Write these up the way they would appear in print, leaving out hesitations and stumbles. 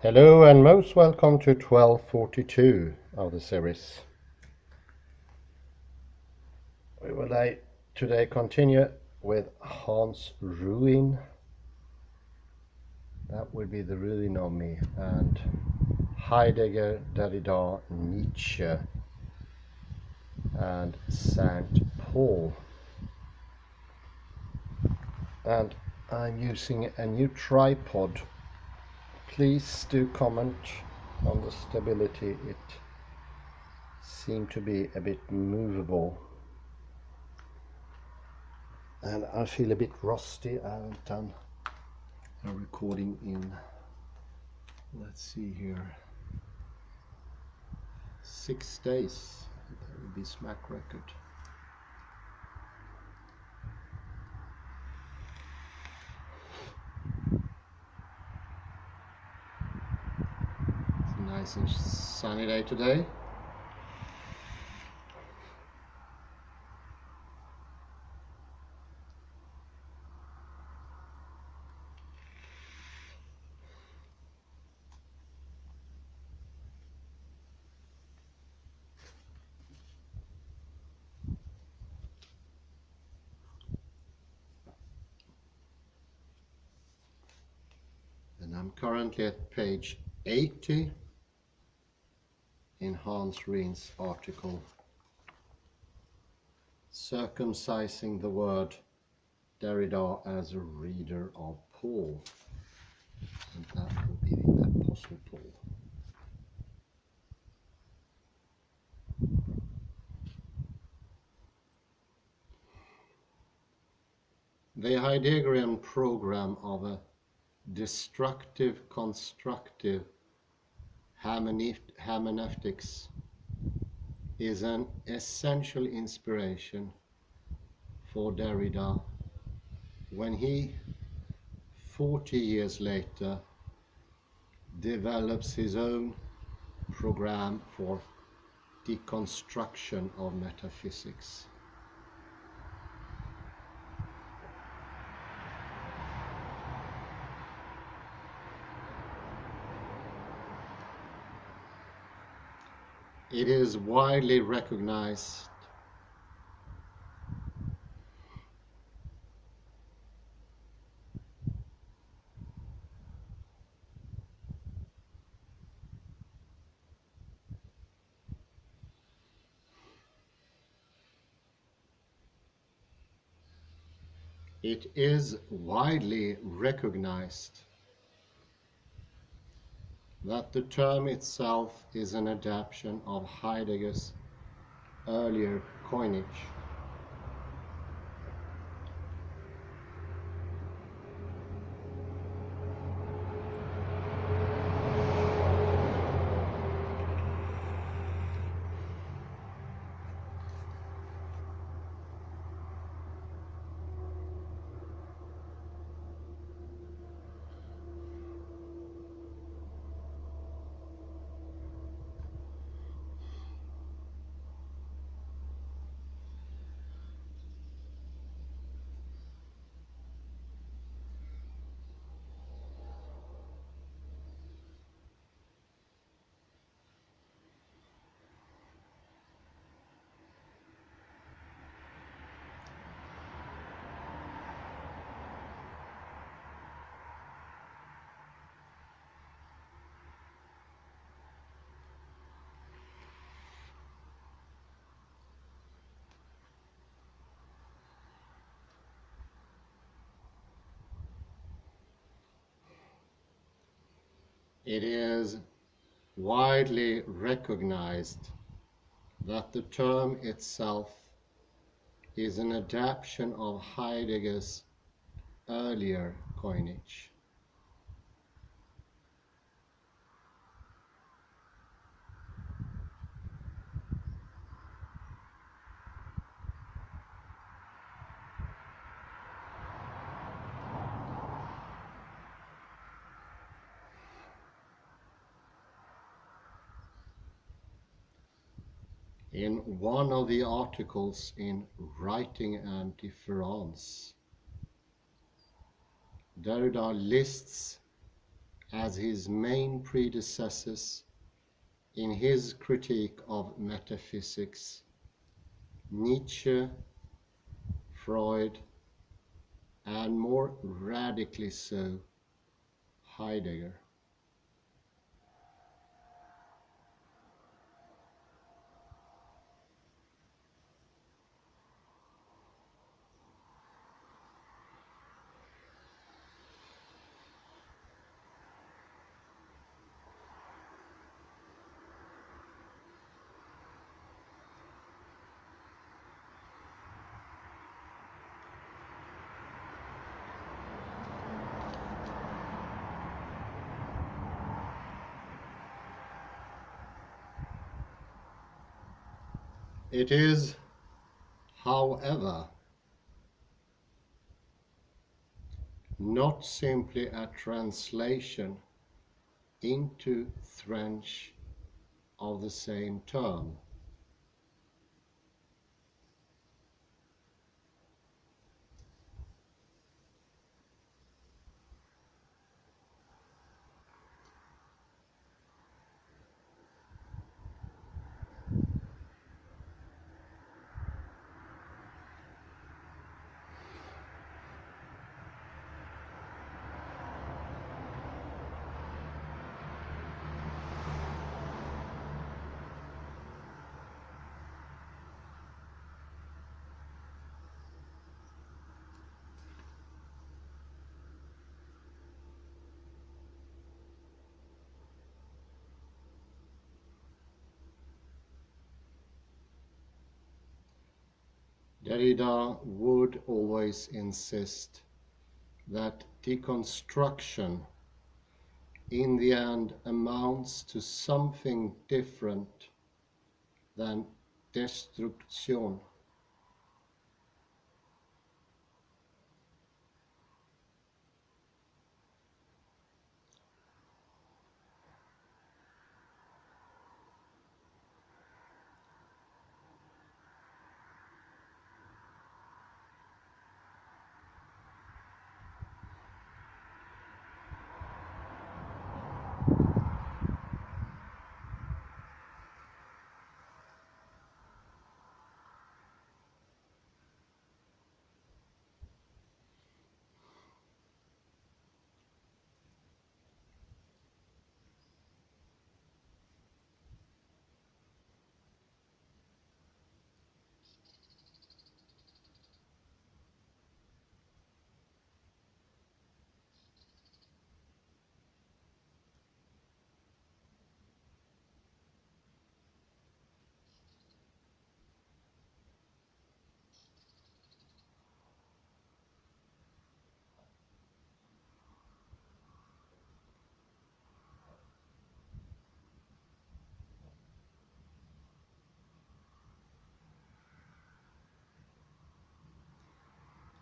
Hello and most welcome to 1242 of the series. We will today continue with Hans Ruin. That will be the ruin of me, and Heidegger, Derrida, Nietzsche and St. Paul. And I'm using a new tripod. Please do comment on the stability. It seemed to be a bit movable. And I feel a bit rusty. I haven't done a recording in, let's see here, 6 days. That would be smack record. It's a nice and sunny day today. And I'm currently at page 80 in Hans Ruin's article, Circumcising the Word, Derrida as a Reader of Paul. And that will be the Apostle Paul. The Heideggerian program of a destructive constructive hermeneutics is an essential inspiration for Derrida when he, 40 years later, develops his own program for deconstruction of metaphysics. It is widely recognized that the term itself is an adaptation of Heidegger's earlier coinage. It is widely recognized that the term itself is an adaptation of Heidegger's earlier coinage. In one of the articles in Writing and Difference, Derrida lists as his main predecessors in his critique of metaphysics, Nietzsche, Freud, and more radically so, Heidegger. It is, however, not simply a translation into French of the same term. Derrida would always insist that deconstruction in the end amounts to something different than destruction.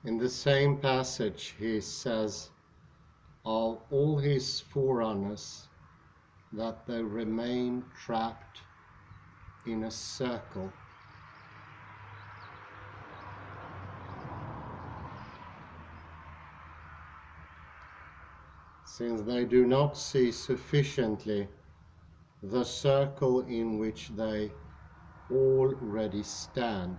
In the same passage he says of all his forerunners that they remain trapped in a circle. Since they do not see sufficiently the circle in which they already stand.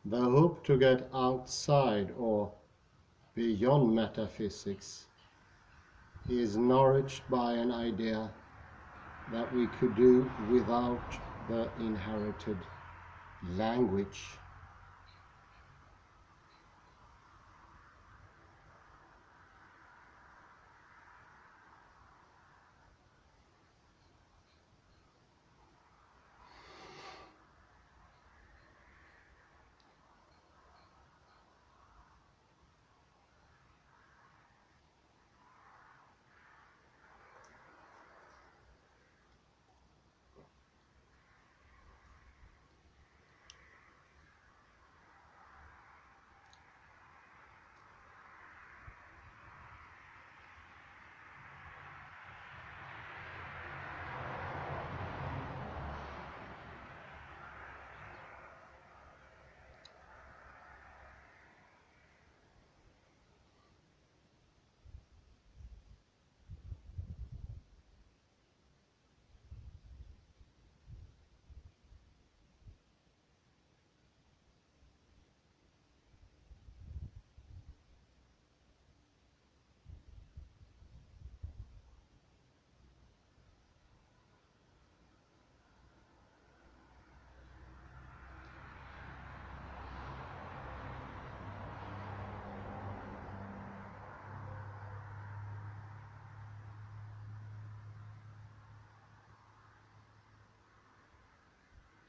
The hope to get outside or beyond metaphysics is nourished by an idea that we could do without the inherited language.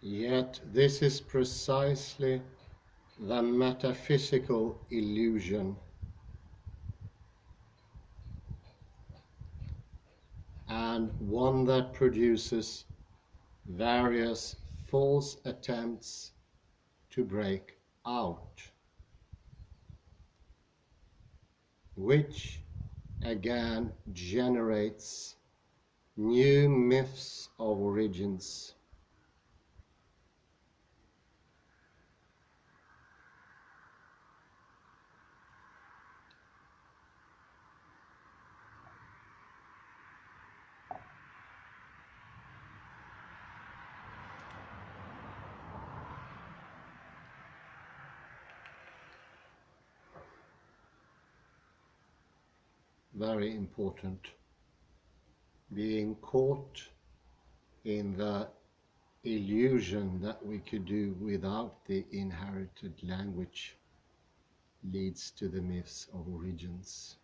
Yet this is precisely the metaphysical illusion, and one that produces various false attempts to break out, which again generates new myths of origins. Very important. Being caught in the illusion that we could do without the inherited language leads to the myths of origins.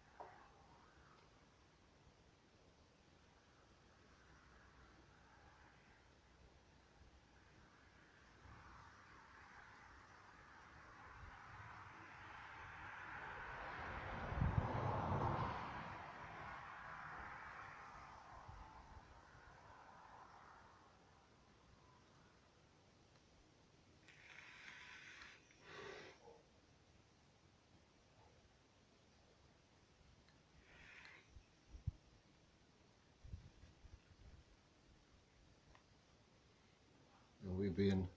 And we've been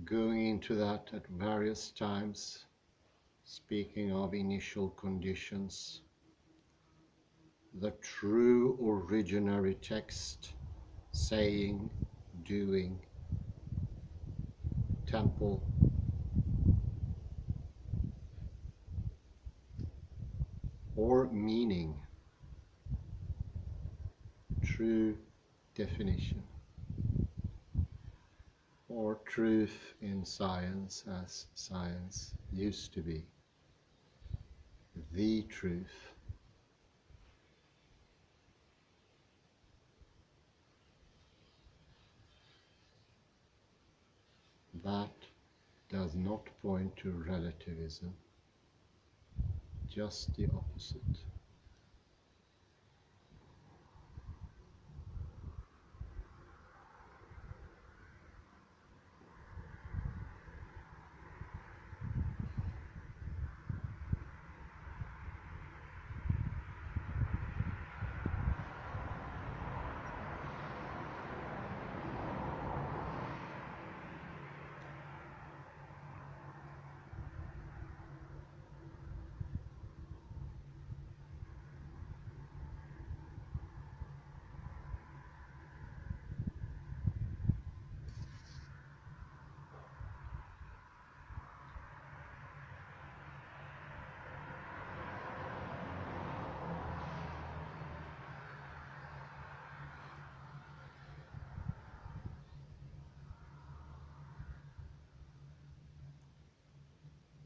going into that at various times, speaking of initial conditions, the true originary text, saying, doing, temple, or meaning, true definition, or truth in science as science used to be, the truth. That does not point to relativism, just the opposite.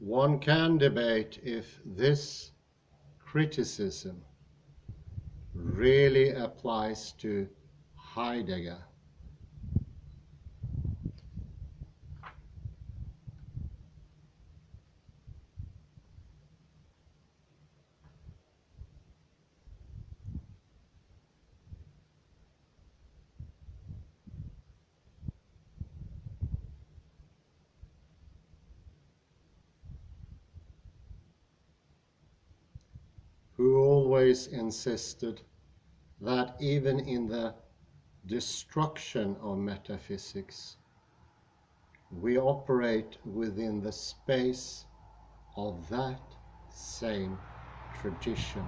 One can debate if this criticism really applies to Heidegger. Who always insisted that even in the destruction of metaphysics, we operate within the space of that same tradition.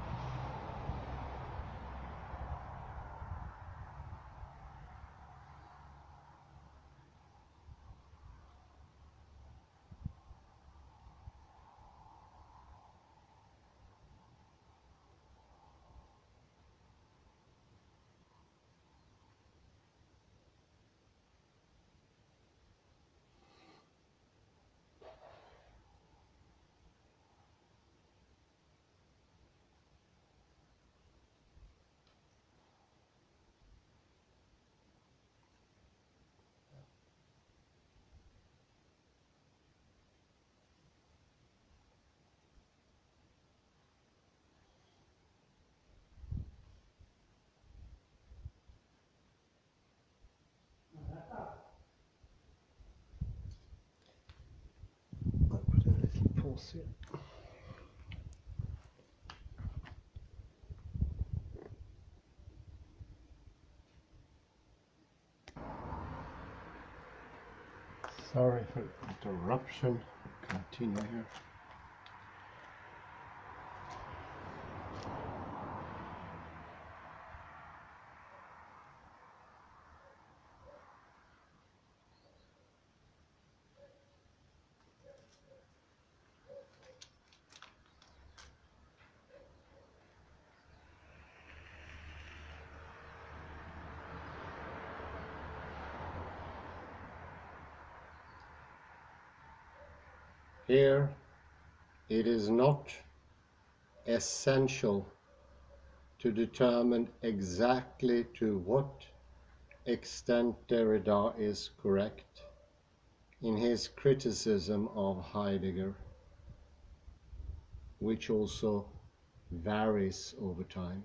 pause here. Sorry for interruption. Continue here. Here, it is not essential to determine exactly to what extent Derrida is correct in his criticism of Heidegger, which also varies over time.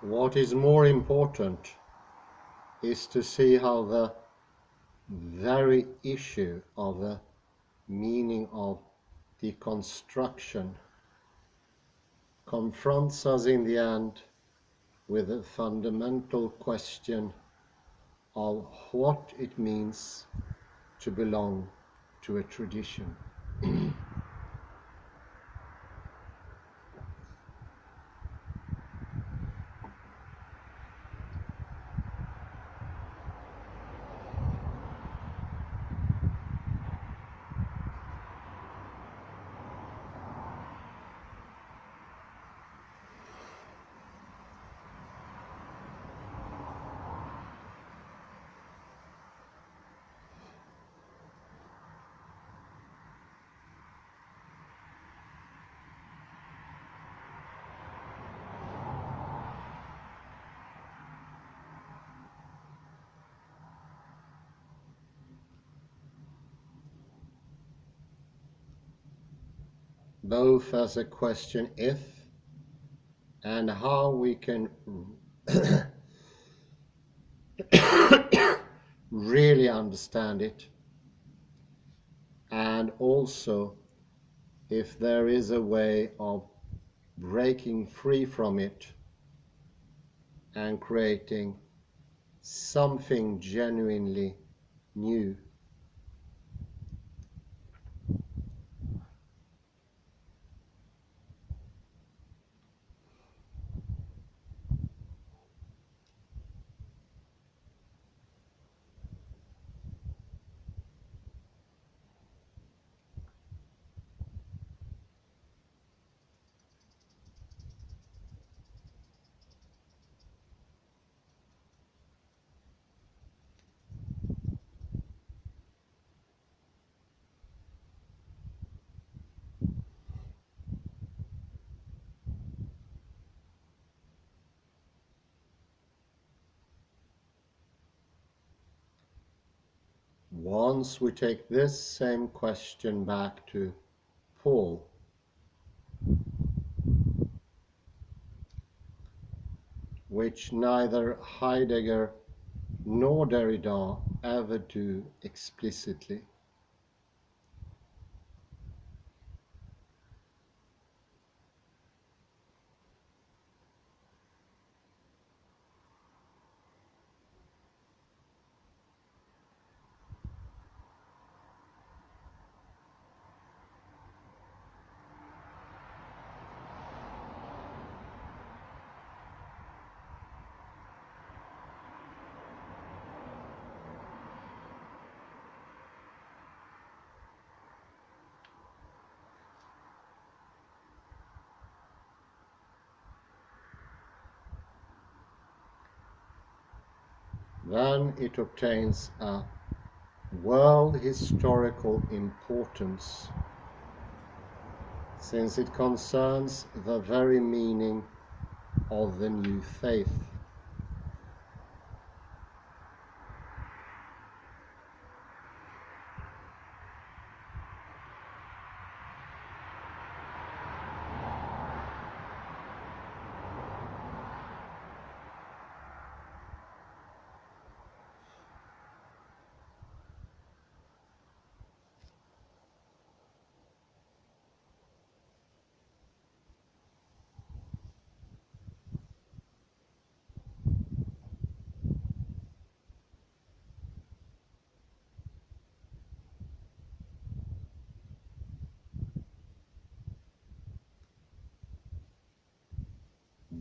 What is more important is to see how the very issue of the meaning of deconstruction confronts us in the end with the fundamental question of what it means to belong to a tradition. Both as a question if and how we can really understand it, and also if there is a way of breaking free from it and creating something genuinely new. Once we take this same question back to Paul, which neither Heidegger nor Derrida ever do explicitly, then it obtains a world historical importance, since it concerns the very meaning of the new faith.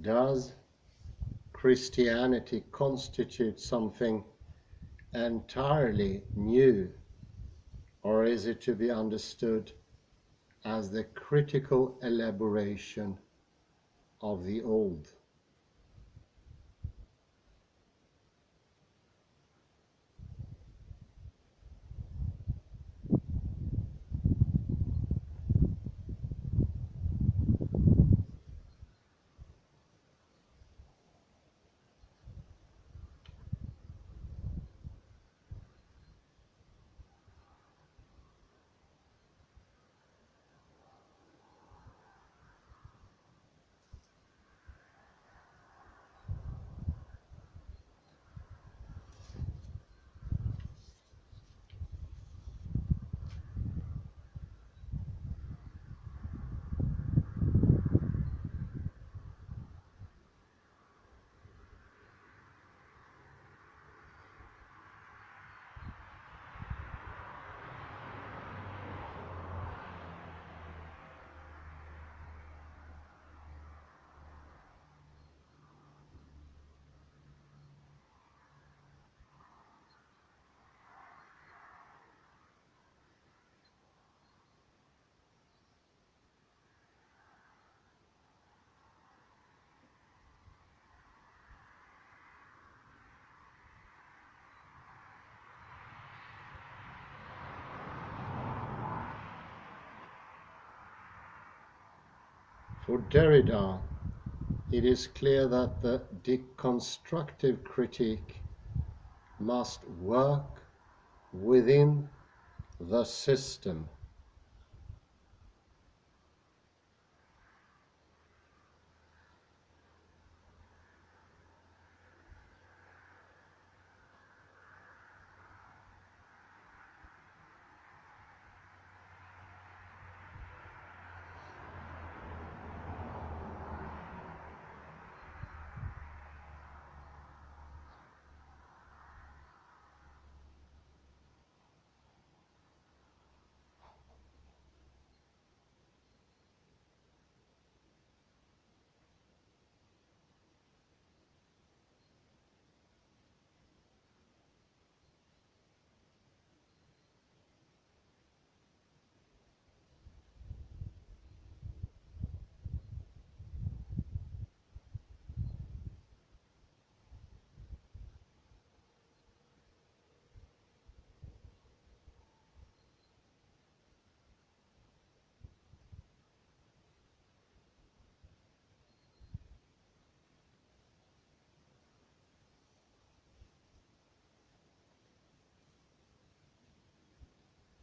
Does Christianity constitute something entirely new, or is it to be understood as the critical elaboration of the old? For Derrida, it is clear that the deconstructive critique must work within the system.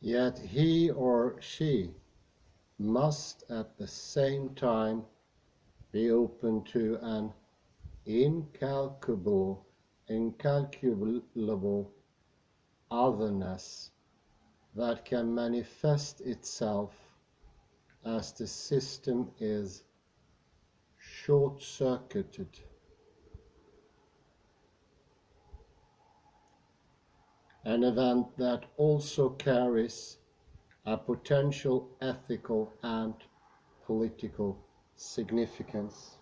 Yet he or she must at the same time be open to an incalculable otherness that can manifest itself as the system is short-circuited. An event that also carries a potential ethical and political significance.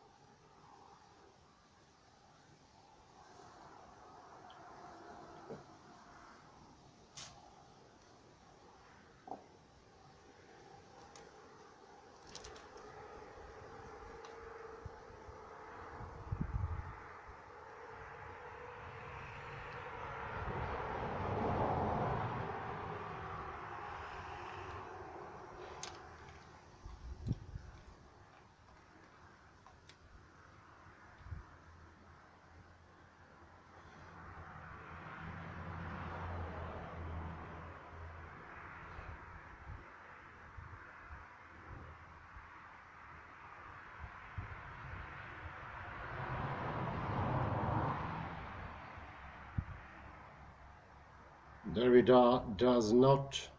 Derrida does not,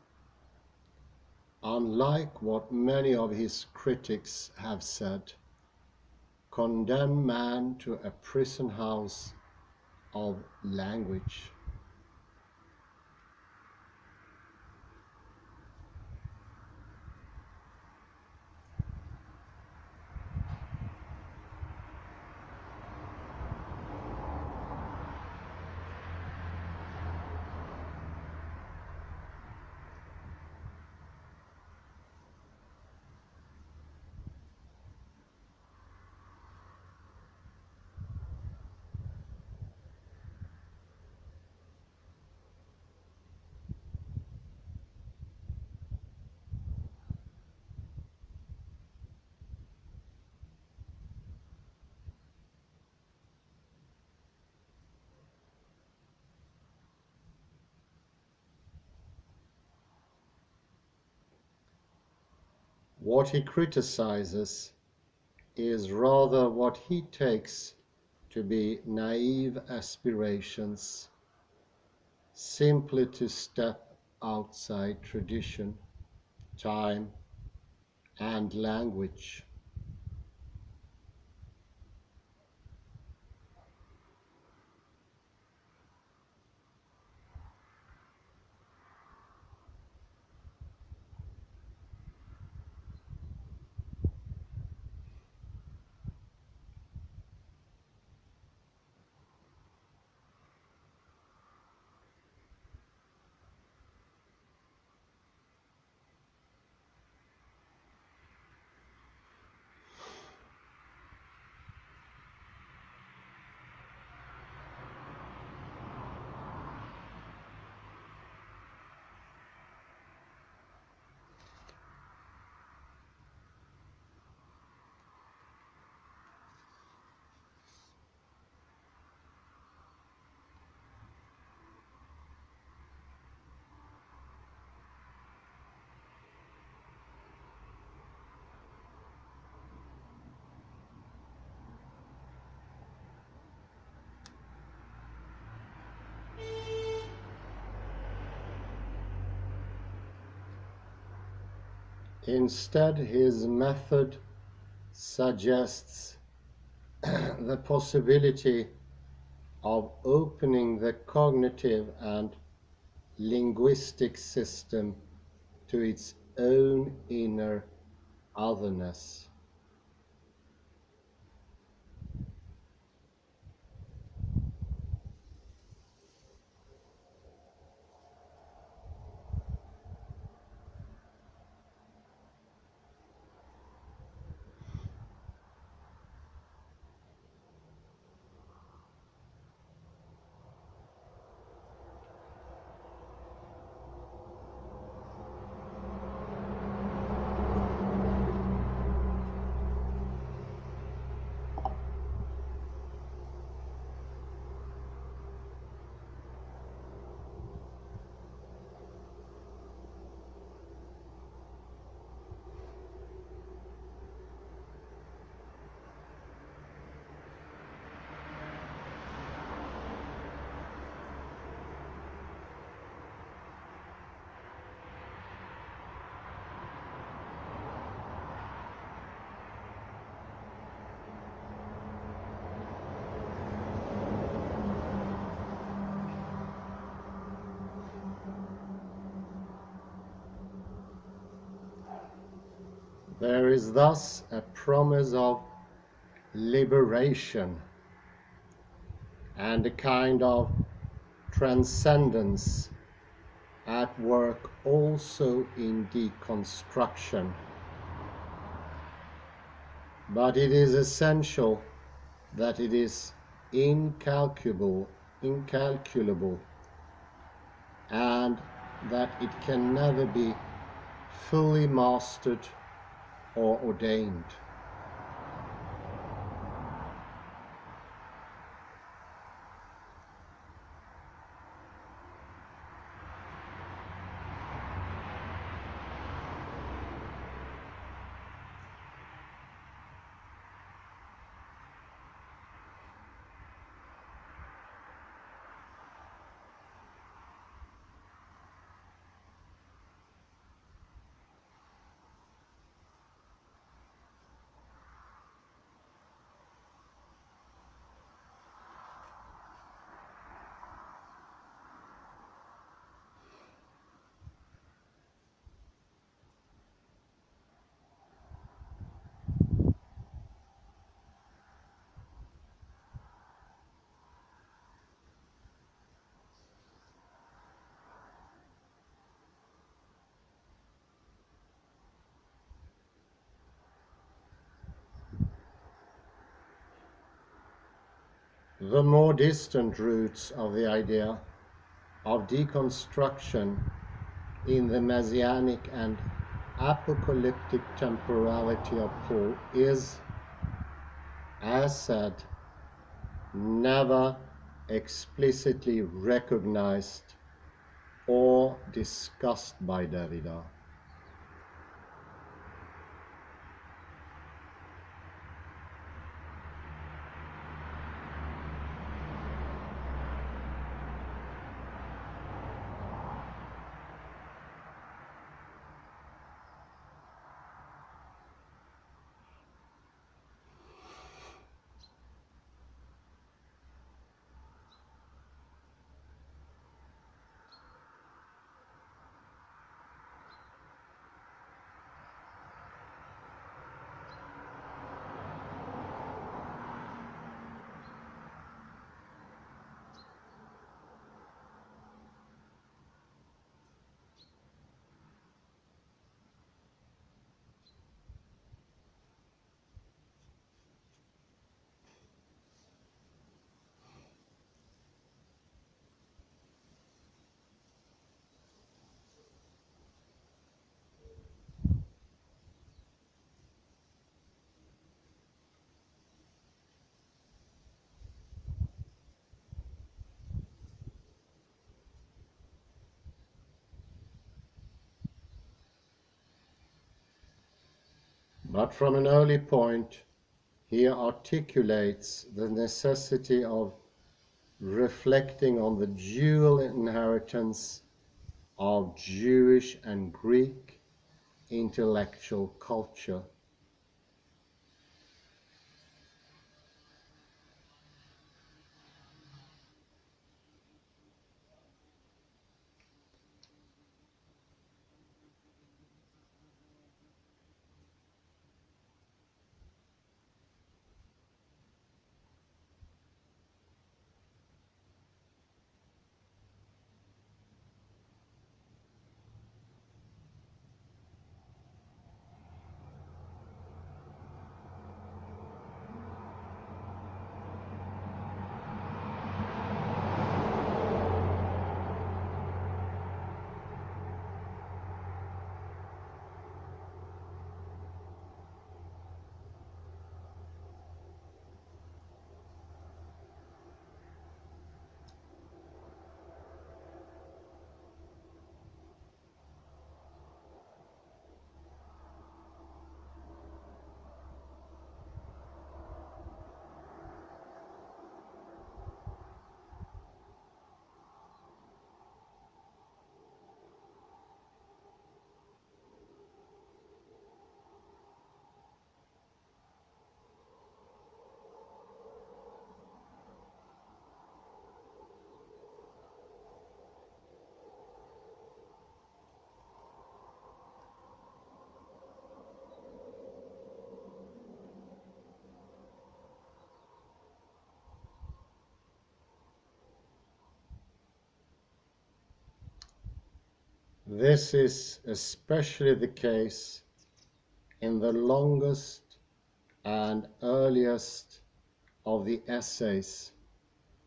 unlike what many of his critics have said, condemn man to a prison house of language. What he criticizes is rather what he takes to be naive aspirations, simply to step outside tradition, time, and language. Instead, his method suggests the possibility of opening the cognitive and linguistic system to its own inner otherness. There is thus a promise of liberation and a kind of transcendence at work also in deconstruction. But it is essential that it is incalculable, and that it can never be fully mastered or ordained. the more distant roots of the idea of deconstruction in the messianic and apocalyptic temporality of Paul is, as said, never explicitly recognized or discussed by Derrida. But from an early point, he articulates the necessity of reflecting on the dual inheritance of Jewish and Greek intellectual culture. This is especially the case in the longest and earliest of the essays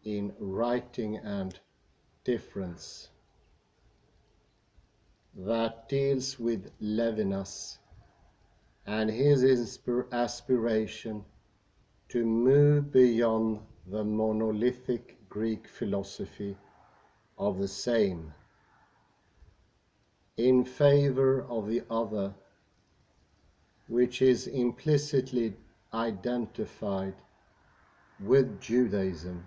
in Writing and Difference, that deals with Levinas and his aspiration to move beyond the monolithic Greek philosophy of the same in favor of the other, which is implicitly identified with Judaism.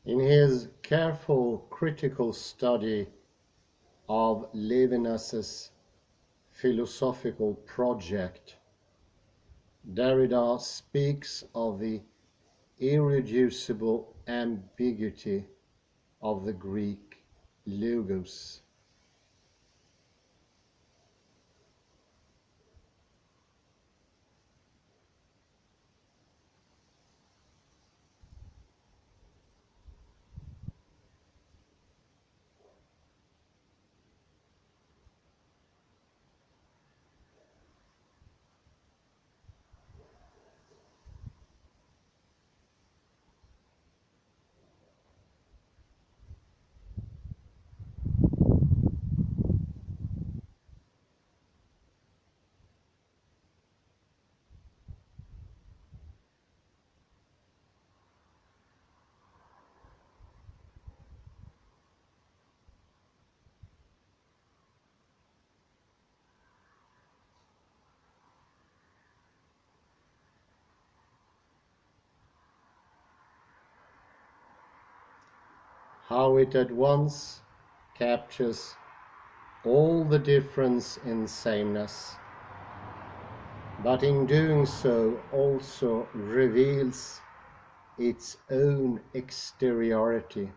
In his careful critical study of Levinas's philosophical project, Derrida speaks of the irreducible ambiguity of the Greek logos. How it at once captures all the difference in sameness, but in doing so also reveals its own exteriority.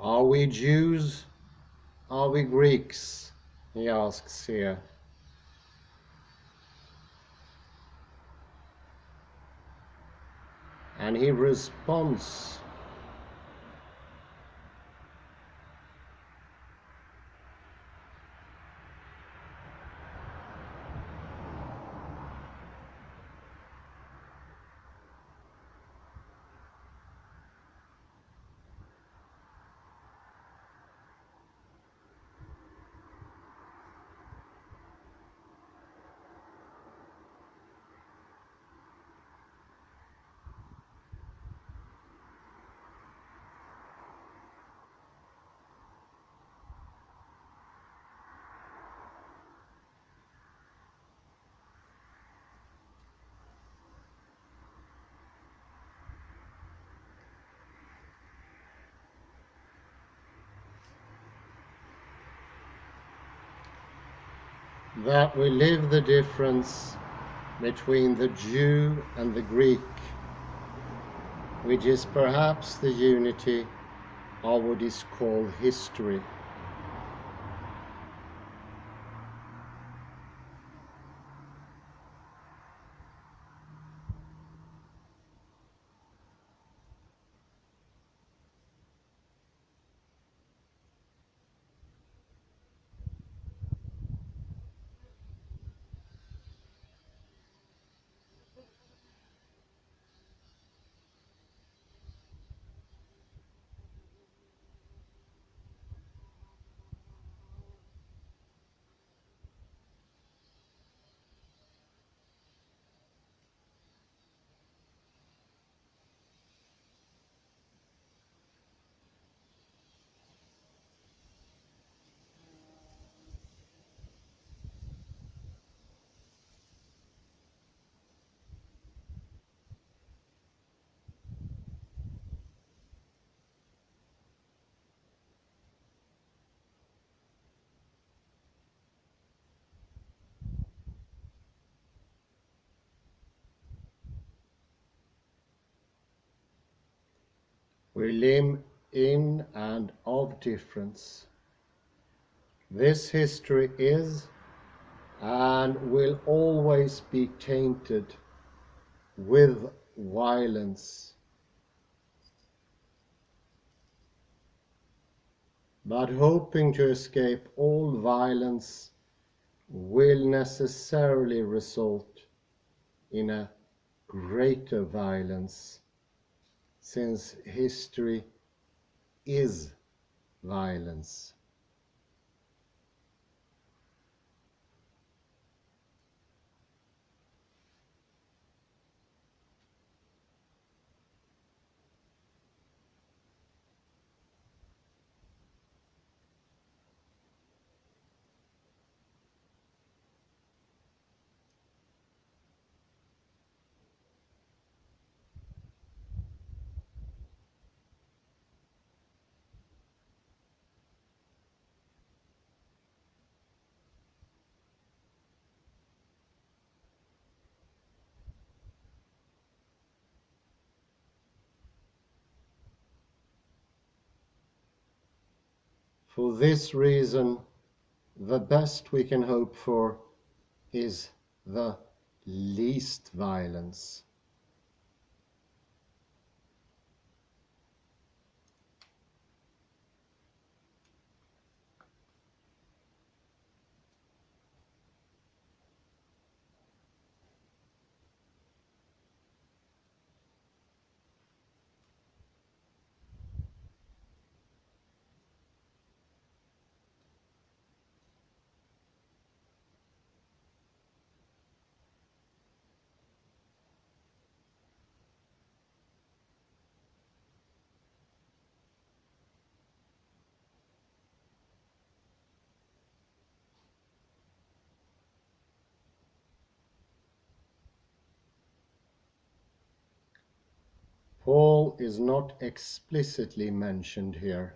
Are we Jews? Are we Greeks? He asks here. And he responds, that we live the difference between the Jew and the Greek, which is perhaps the unity of what is called history. We live in and of difference. This history is and will always be tainted with violence. But hoping to escape all violence will necessarily result in a greater violence, since history is violence. For this reason, the best we can hope for is the least violence. Paul is not explicitly mentioned here.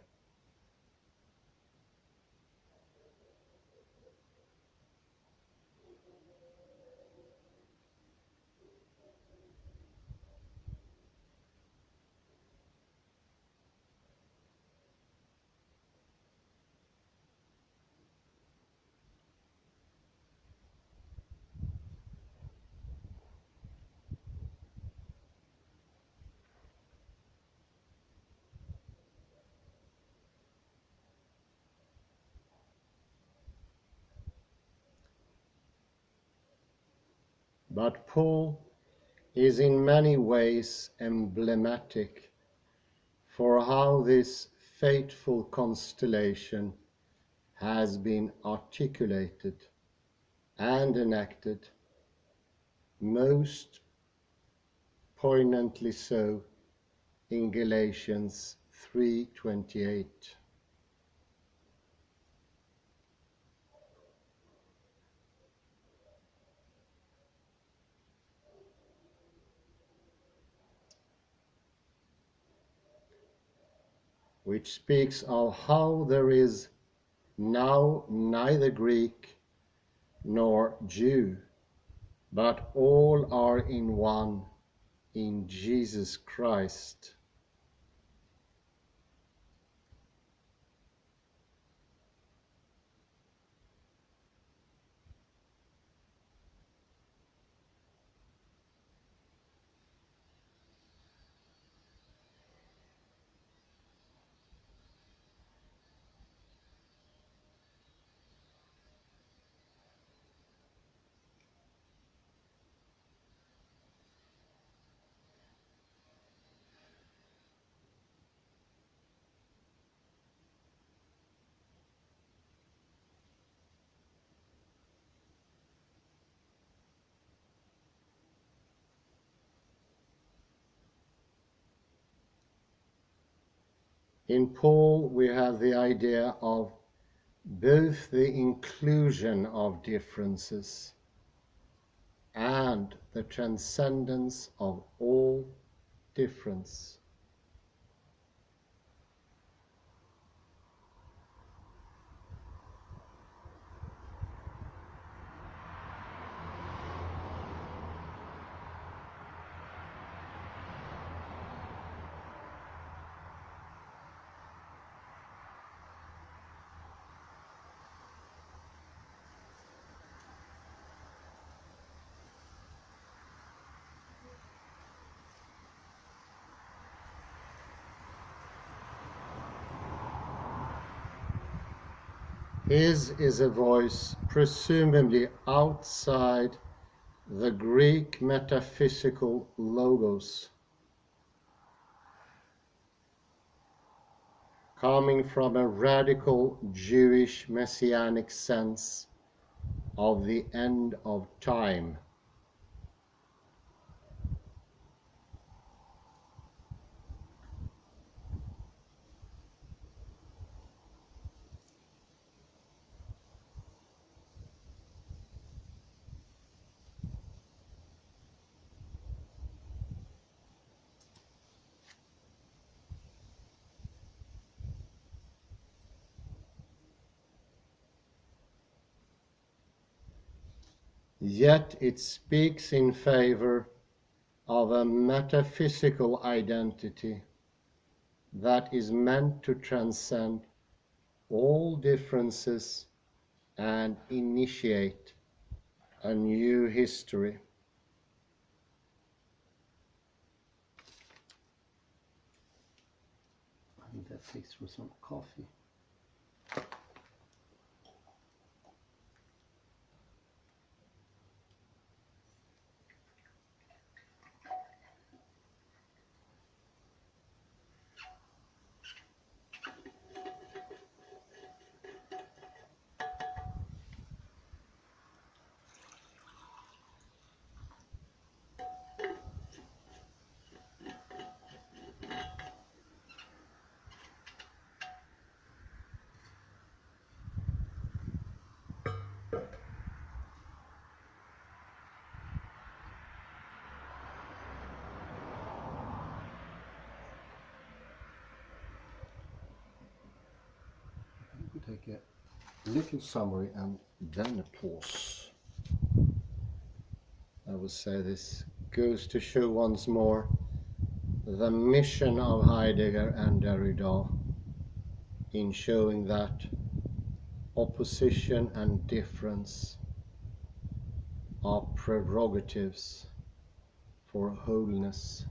But Paul is in many ways emblematic for how this fateful constellation has been articulated and enacted, most poignantly so in Galatians 3:28. Which speaks of how there is now neither Greek nor Jew, but all are in one in Jesus Christ. In Paul, we have the idea of both the inclusion of differences and the transcendence of all difference. His is a voice presumably outside the Greek metaphysical logos, coming from a radical Jewish messianic sense of the end of time. Yet it speaks in favor of a metaphysical identity that is meant to transcend all differences and initiate a new history. I think that takes for some coffee. We take a little summary and then a pause. I would say this goes to show once more the mission of Heidegger and Derrida in showing that opposition and difference are prerogatives for wholeness.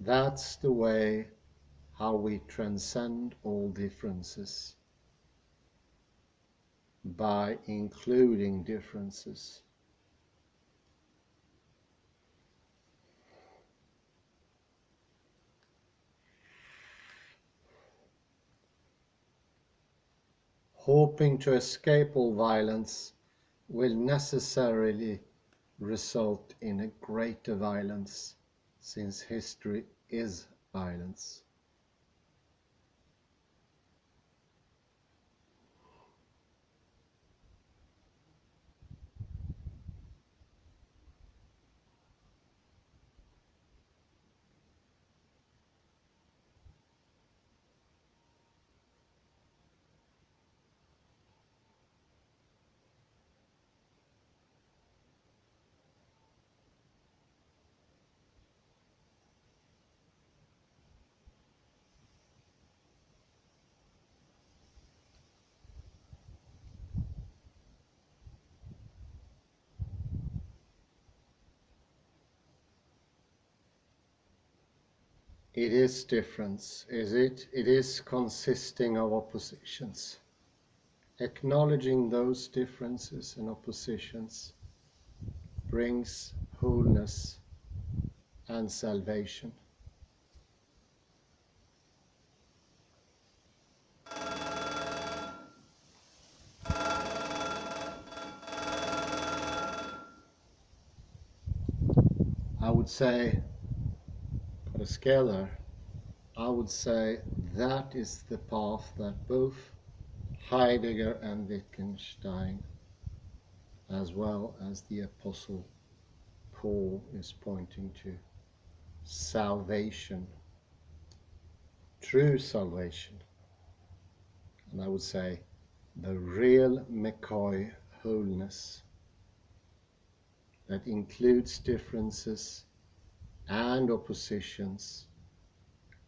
That's the way how we transcend all differences, by including differences. Hoping to escape all violence will necessarily result in a greater violence, since history is violence. It is difference, is it? It is consisting of oppositions. Acknowledging those differences and oppositions brings wholeness and salvation. I would say, put a scale there, I would say that is the path that both Heidegger and Wittgenstein, as well as the Apostle Paul, is pointing to. Salvation, true salvation, and I would say the real McCoy wholeness that includes differences and oppositions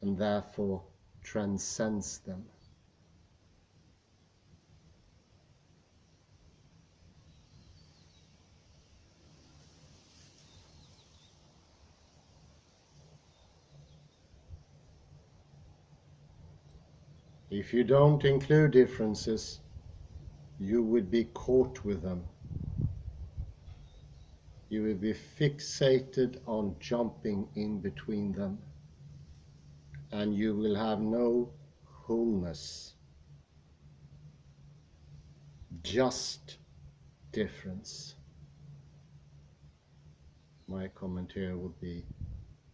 and therefore transcends them. If you don't include differences, you would be caught with them. You will be fixated on jumping in between them, and you will have no wholeness, just difference. My comment here would be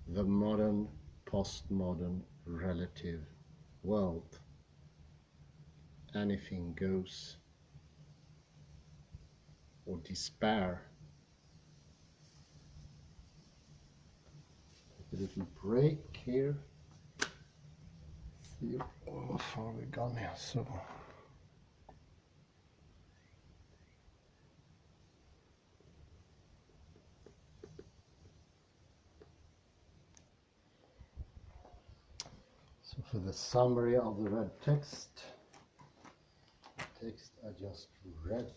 the modern, postmodern, relative world. Anything goes, or despair. Take a little break here. See how far we've gone here. So for the summary of the red text I just read.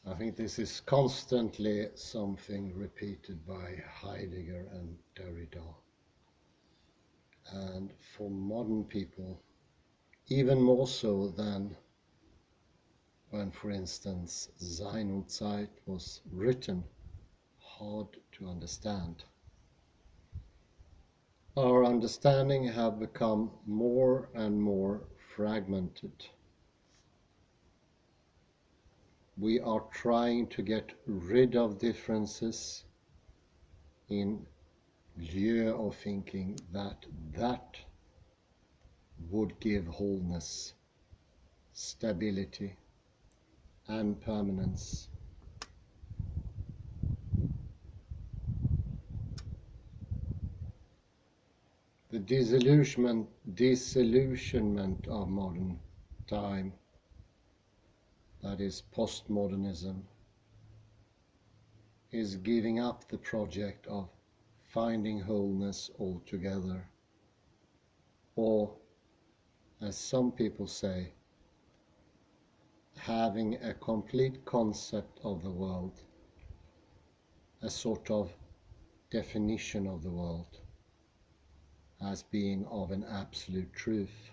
I think this is constantly something repeated by Heidegger and Derrida. And for modern people, even more so than when, for instance, Sein und Zeit was written, hard to understand. Our understanding have become more and more fragmented. We are trying to get rid of differences in lieu of thinking that that would give wholeness, stability, and permanence. The disillusionment of modern time, that is postmodernism, is giving up the project of finding wholeness altogether, or, as some people say, having a complete concept of the world, a sort of definition of the world as being of an absolute truth,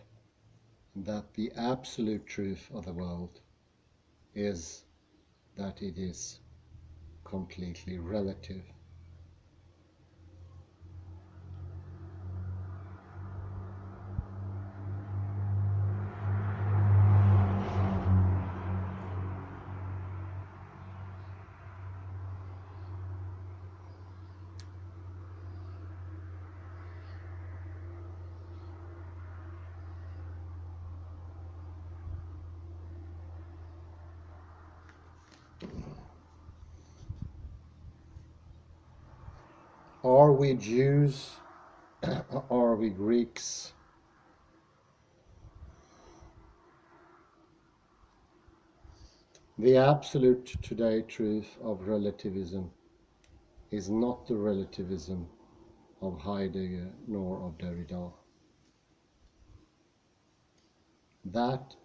and that the absolute truth of the world is that it is completely relative. Are we Jews? Are we Greeks? The absolute today truth of relativism is not the relativism of Heidegger nor of Derrida. That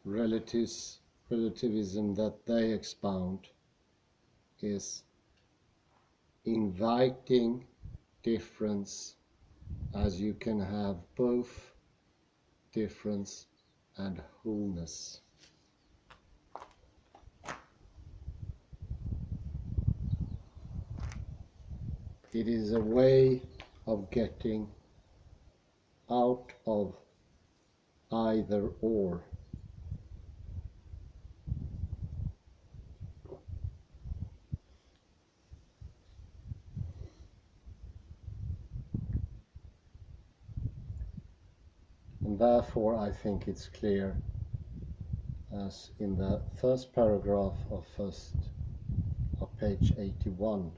relativism that they expound is inviting difference, as you can have both difference and wholeness. It is a way of getting out of either or. And therefore I think it's clear, as in the first paragraph of page 81,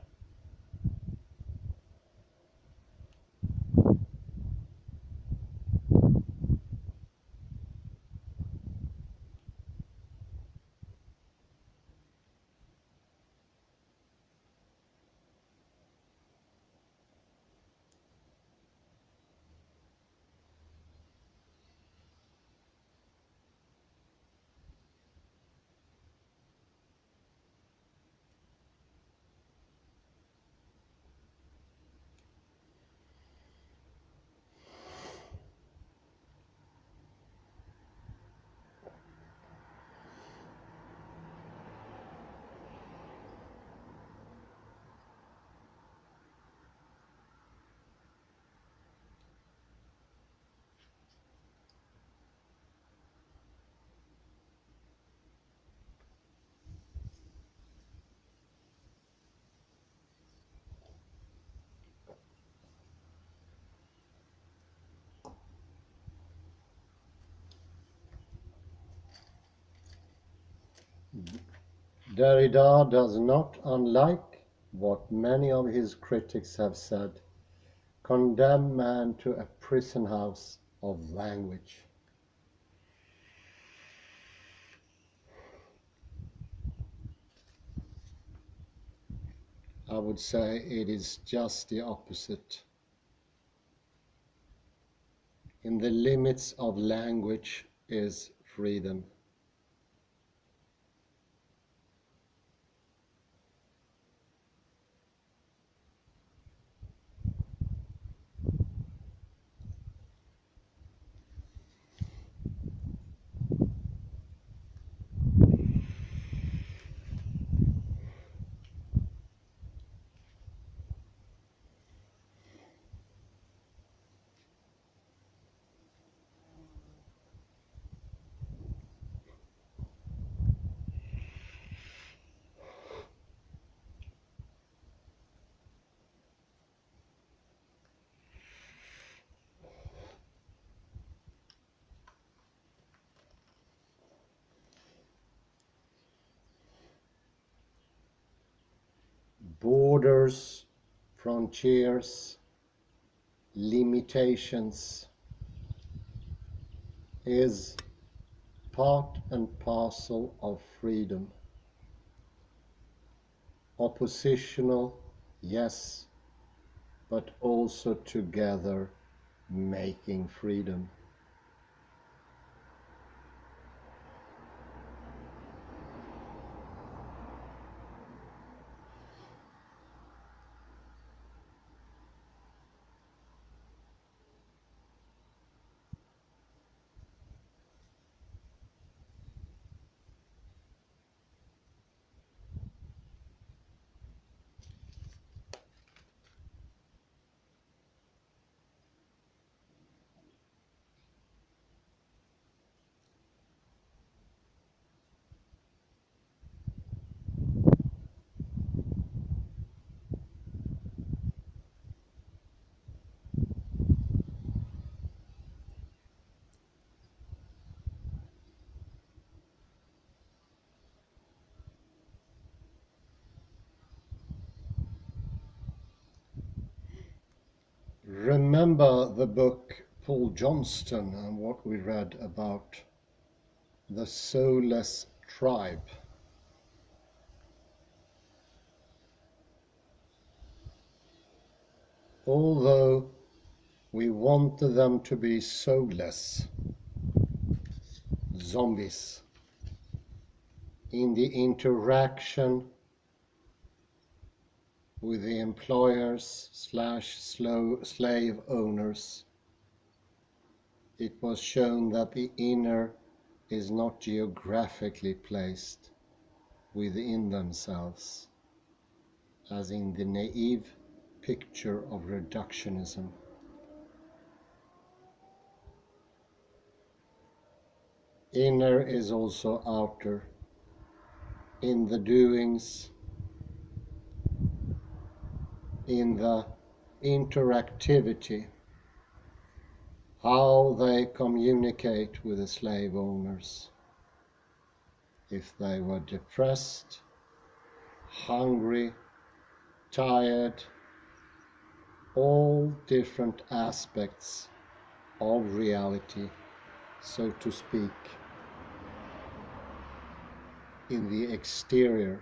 Derrida does not, unlike what many of his critics have said, condemn man to a prison house of language. I would say it is just the opposite. In the limits of language is freedom. Borders, frontiers, limitations is part and parcel of freedom. Oppositional, yes, but also together making freedom. Remember the book Paul Johnston and what we read about the soulless tribe. Although we wanted them to be soulless, zombies, in the interaction with the employers/slave owners, it was shown that the inner is not geographically placed within themselves, as in the naive picture of reductionism. Inner is also outer, in the doings, in the interactivity, how they communicate with the slave owners. If they were depressed, hungry, tired, all different aspects of reality, so to speak, in the exterior.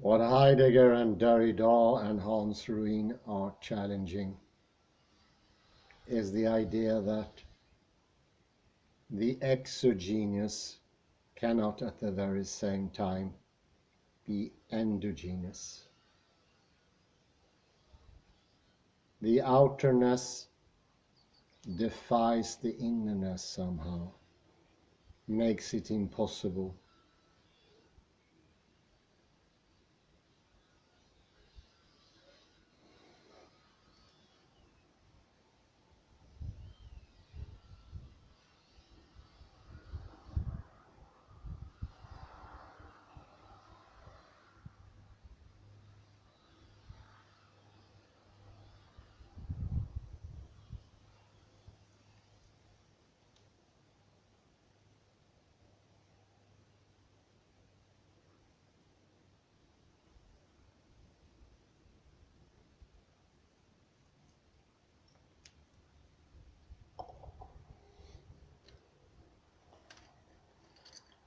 What Heidegger and Derrida and Hans Ruin are challenging is the idea that the exogenous cannot at the very same time be endogenous. The outerness defies the innerness somehow, makes it impossible.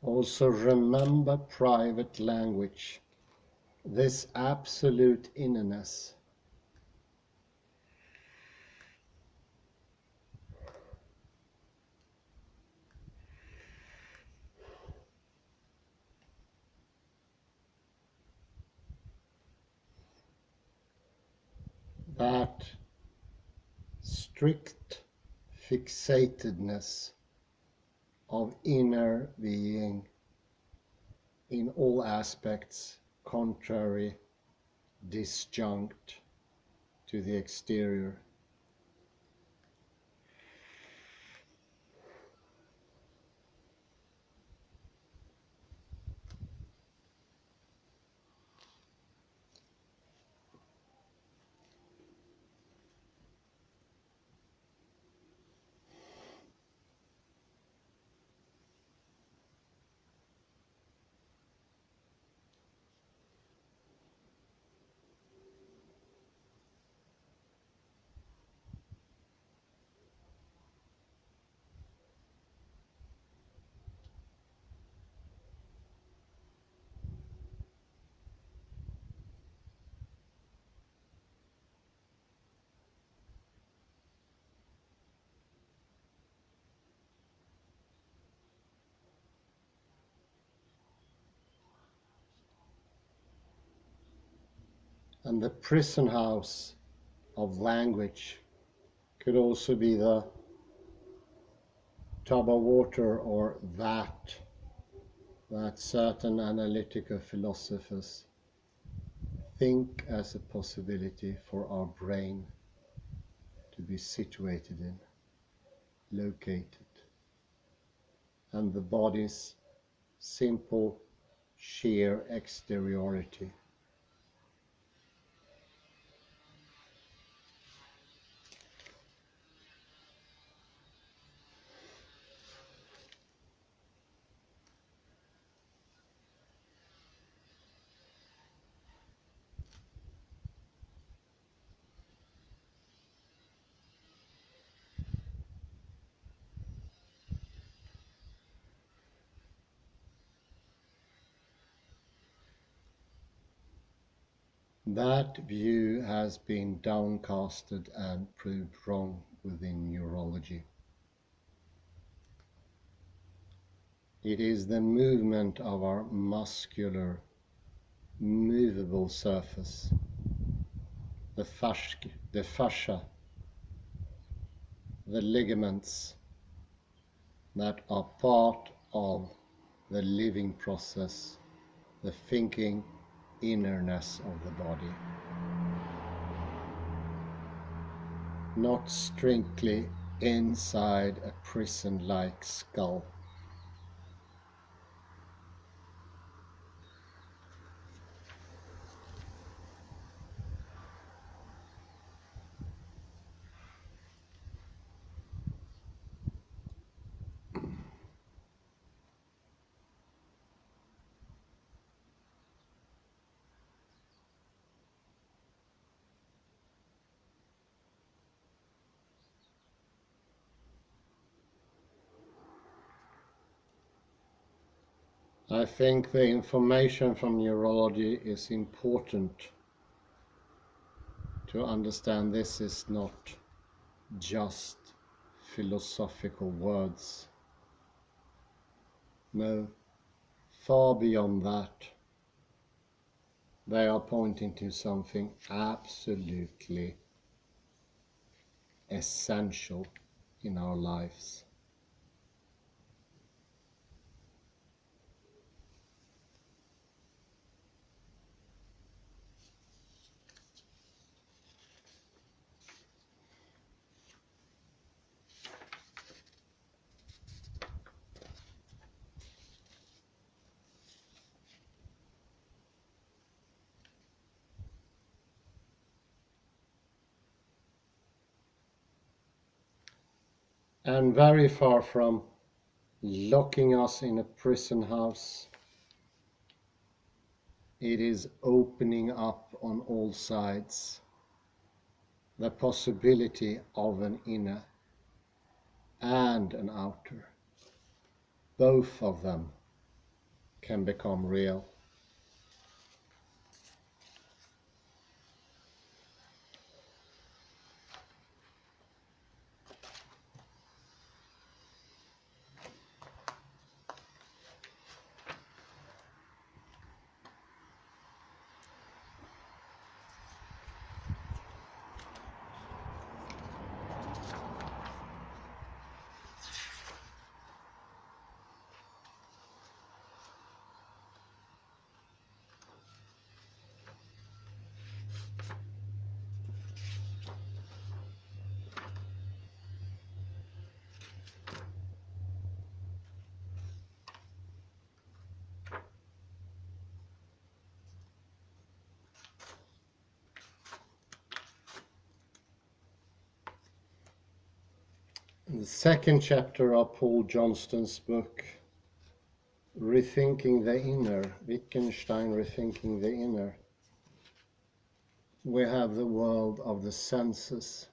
Also remember private language, this absolute innerness. That strict fixatedness of inner being in all aspects, contrary, disjunct to the exterior. And the prison house of language could also be the tub of water or that certain analytical philosophers think as a possibility for our brain to be situated in, located, and the body's simple sheer exteriority. That view has been downcasted and proved wrong within neurology. It is the movement of our muscular, movable surface, the fascia, the ligaments that are part of the living process, the thinking innerness of the body. Not strictly inside a prison-like skull. I think the information from neurology is important to understand. This is not just philosophical words. No, far beyond that. They are pointing to something absolutely essential in our lives. And very far from locking us in a prison house, it is opening up on all sides the possibility of an inner and an outer. Both of them can become real. The second chapter of Paul Johnston's book, Rethinking the Inner, Wittgenstein Rethinking the Inner, we have the world of the senses.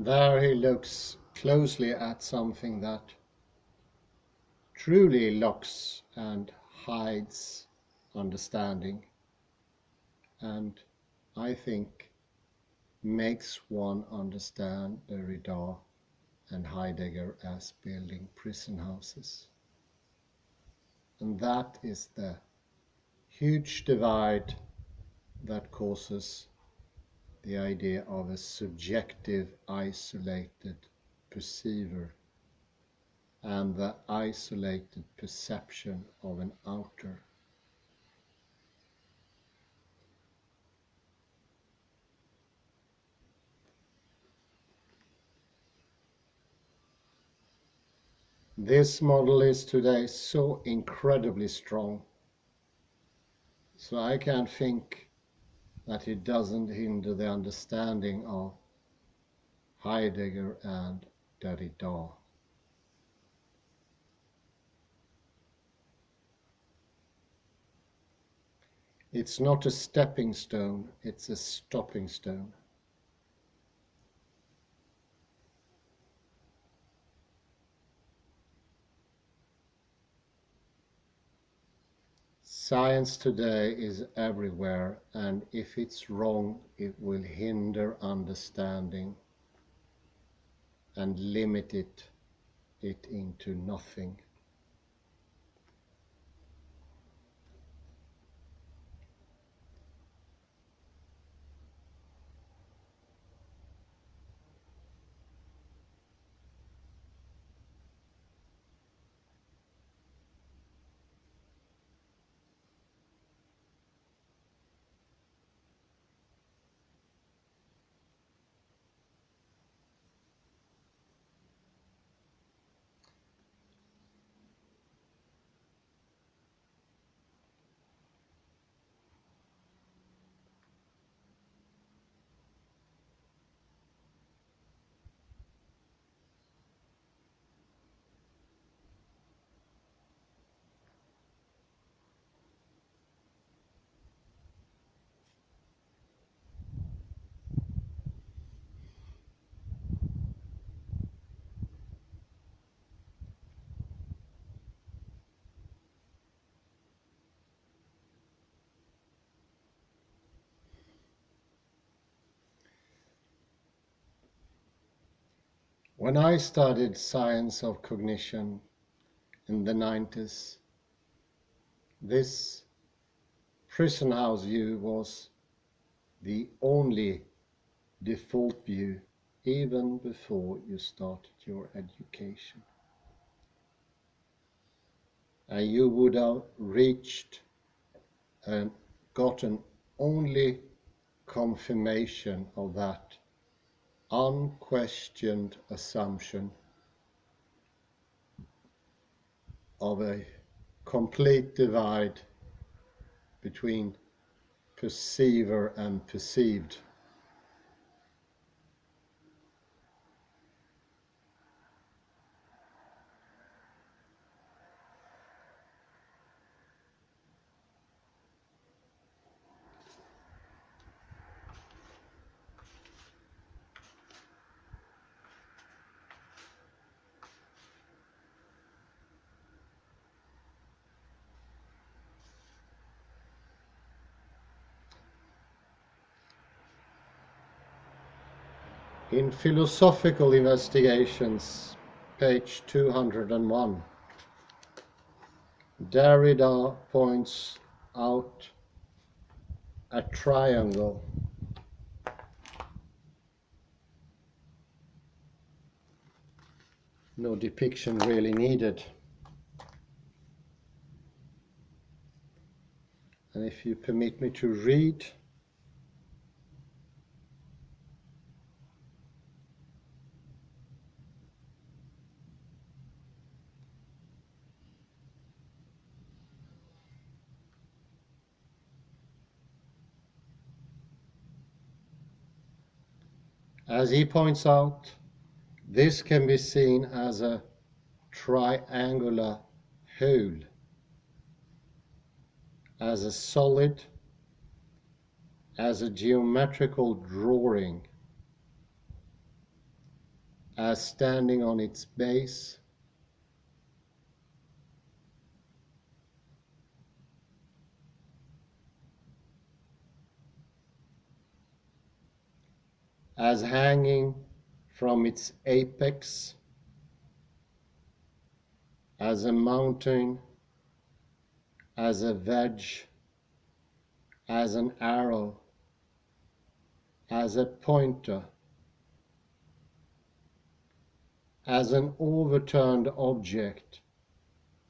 There he looks closely at something that truly locks and hides understanding, and I think makes one understand Derrida and Heidegger as building prison houses. And that is the huge divide that causes the idea of a subjective, isolated perceiver and the isolated perception of an outer. This model is today so incredibly strong, so I can't think that it doesn't hinder the understanding of Heidegger and Derrida. It's not a stepping stone, it's a stopping stone. Science today is everywhere, and if it's wrong, it will hinder understanding and limit it into nothing. When I studied science of cognition in the 90s, this prison house view was the only default view even before you started your education. And you would have reached and gotten only confirmation of that unquestioned assumption of a complete divide between perceiver and perceived. In Philosophical Investigations, page 201, Derrida points out a triangle. No depiction really needed. And if you permit me to read, as he points out, this can be seen as a triangular whole, as a solid, as a geometrical drawing, as standing on its base, as hanging from its apex, as a mountain, as a wedge, as an arrow, as a pointer, as an overturned object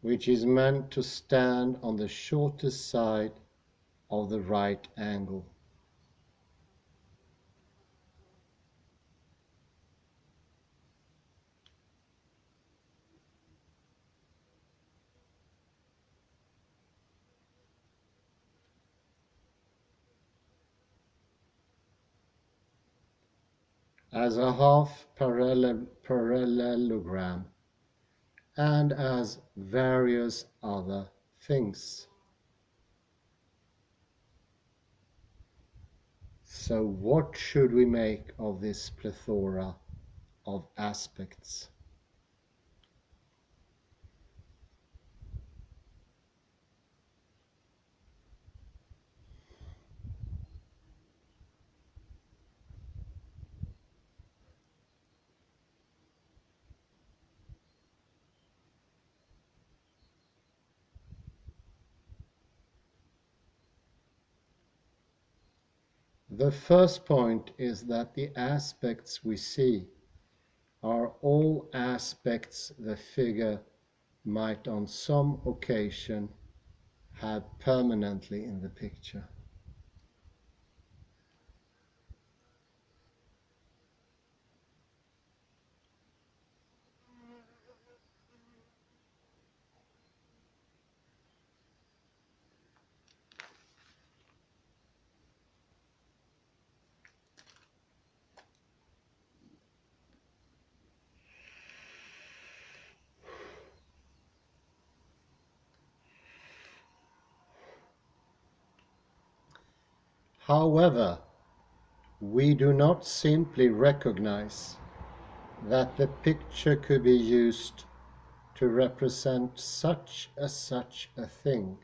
which is meant to stand on the shortest side of the right angle. As a half parallelogram, and as various other things. So what should we make of this plethora of aspects? The first point is that the aspects we see are all aspects the figure might on some occasion have permanently in the picture. However, we do not simply recognize that the picture could be used to represent such a thing.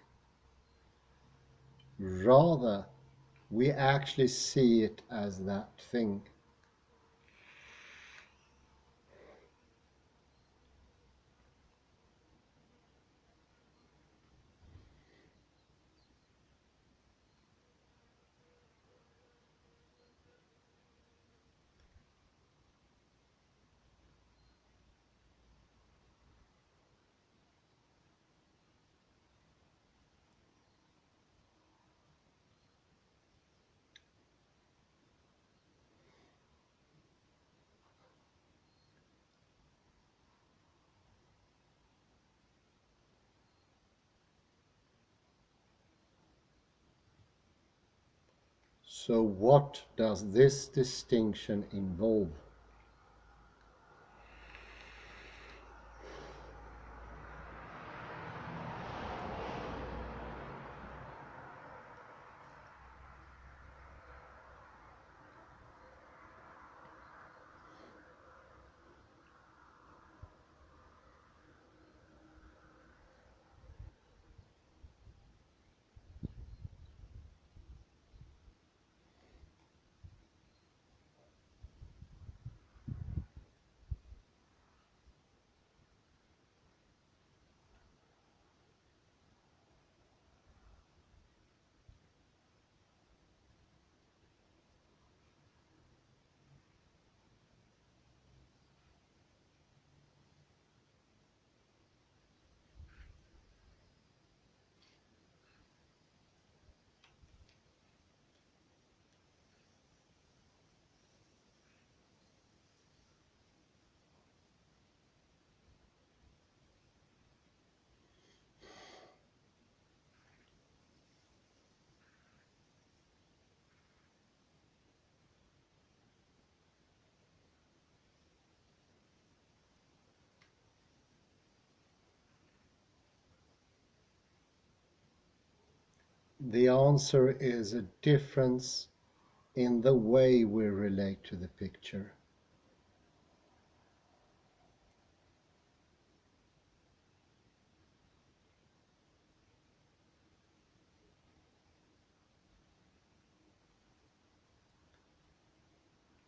Rather, we actually see it as that thing. So what does this distinction involve? The answer is a difference in the way we relate to the picture.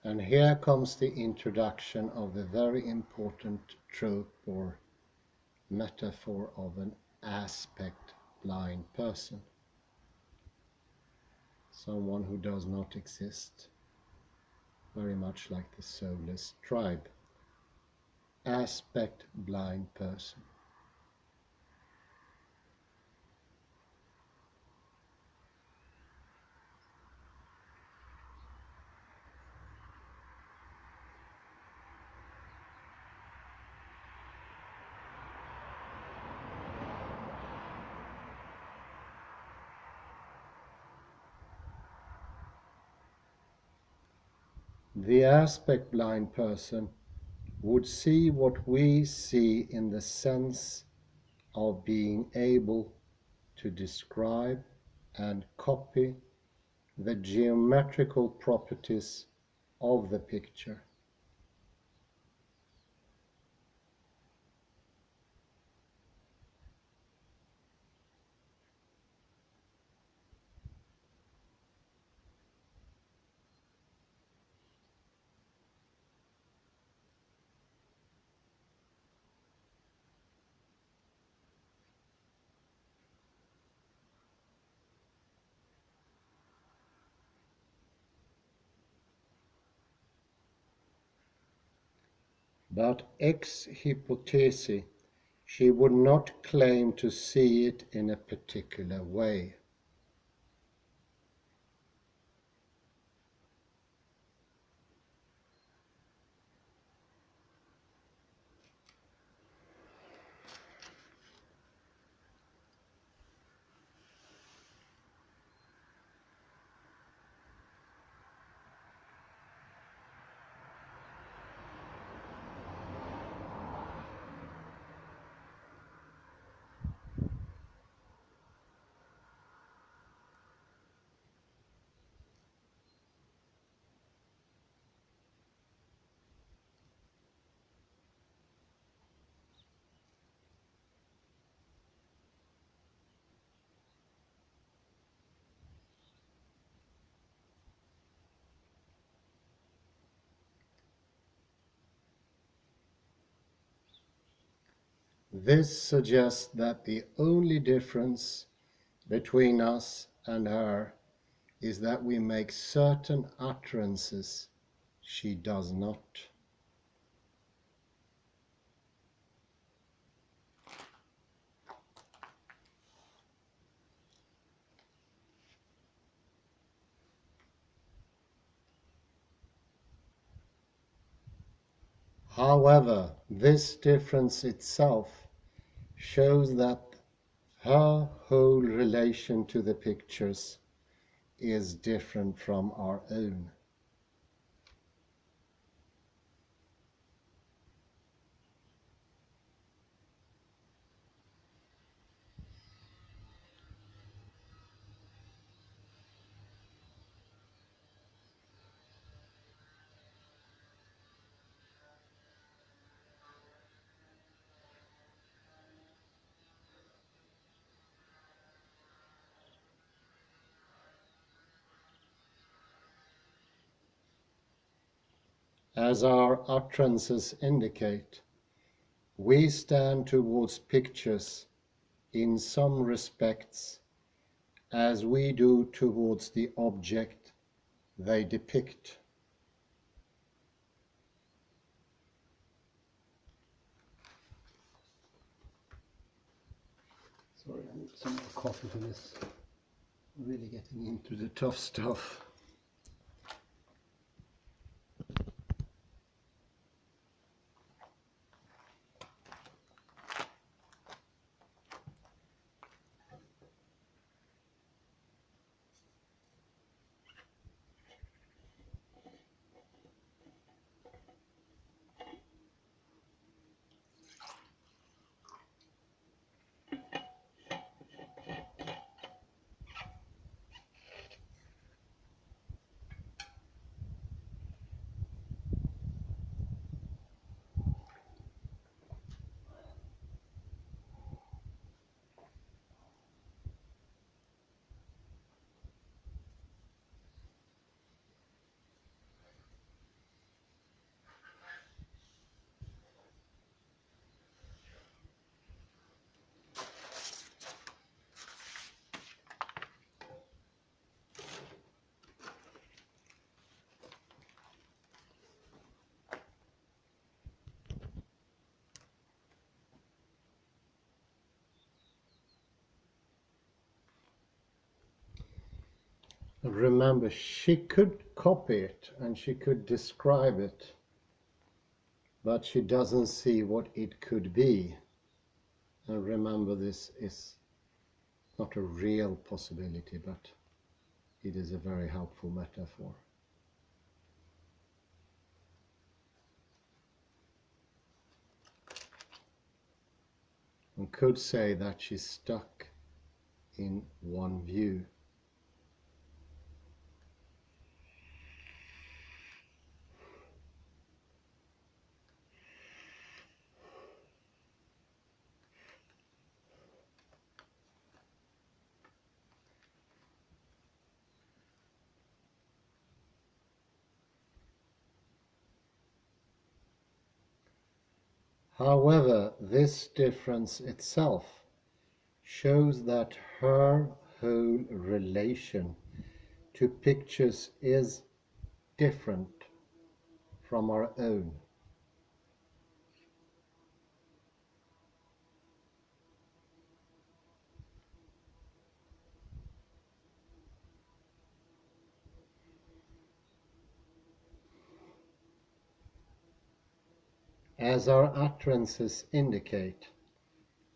And here comes the introduction of the very important trope or metaphor of an aspect blind person. Someone who does not exist, very much like the soulless tribe. Aspect blind person. The aspect blind person would see what we see in the sense of being able to describe and copy the geometrical properties of the picture. But ex hypothesi, she would not claim to see it in a particular way. This suggests that the only difference between us and her is that we make certain utterances she does not. However, this difference itself shows that her whole relation to the pictures is different from our own. As our utterances indicate, we stand towards pictures in some respects as we do towards the object they depict. Sorry, I need some more coffee for this. Really getting into the tough stuff. Remember, she could copy it and she could describe it, but she doesn't see what it could be. And remember, this is not a real possibility, but it is a very helpful metaphor. One could say that she's stuck in one view. However, this difference itself shows that her whole relation to pictures is different from our own. As our utterances indicate,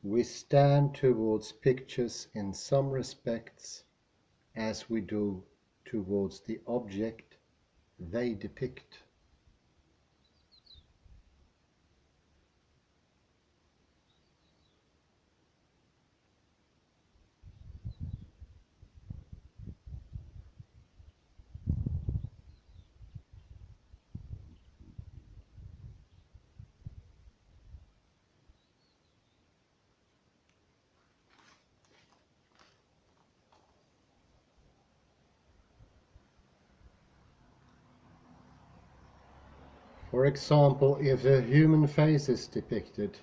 we stand towards pictures in some respects as we do towards the object they depict. For example, if a human face is depicted,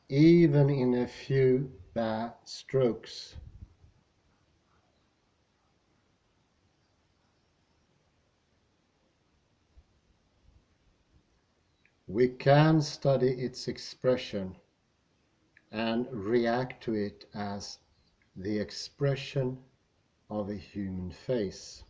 even in a few bare strokes, we can study its expression and react to it as the expression of a human face.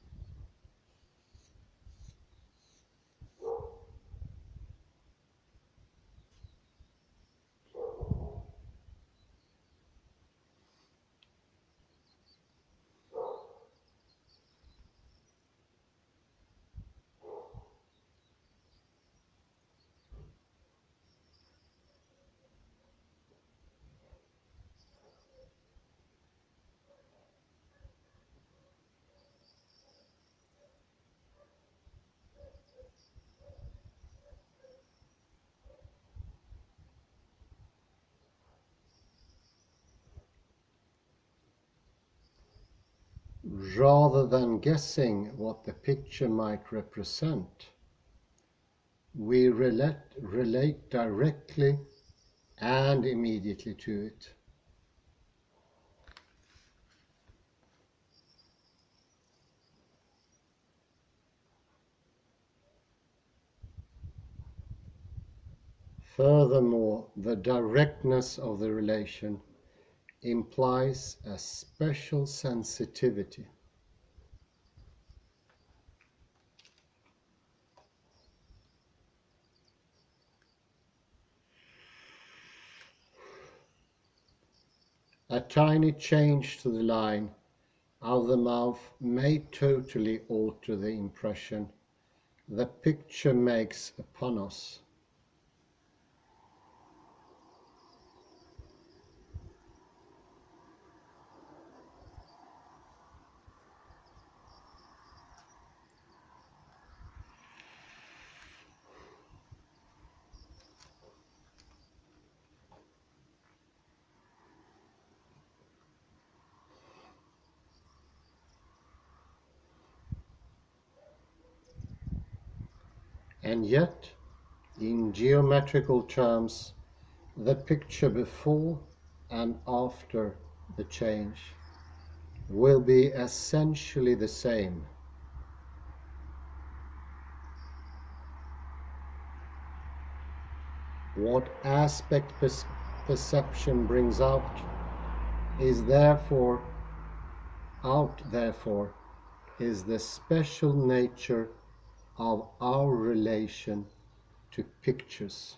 rather than guessing what the picture might represent, we relate directly and immediately to it. Furthermore, the directness of the relation implies a special sensitivity. A tiny change to the line of the mouth may totally alter the impression the picture makes upon us. And yet, in geometrical terms, the picture before and after the change will be essentially the same. What aspect perception brings out therefore is the special nature of our relation to pictures.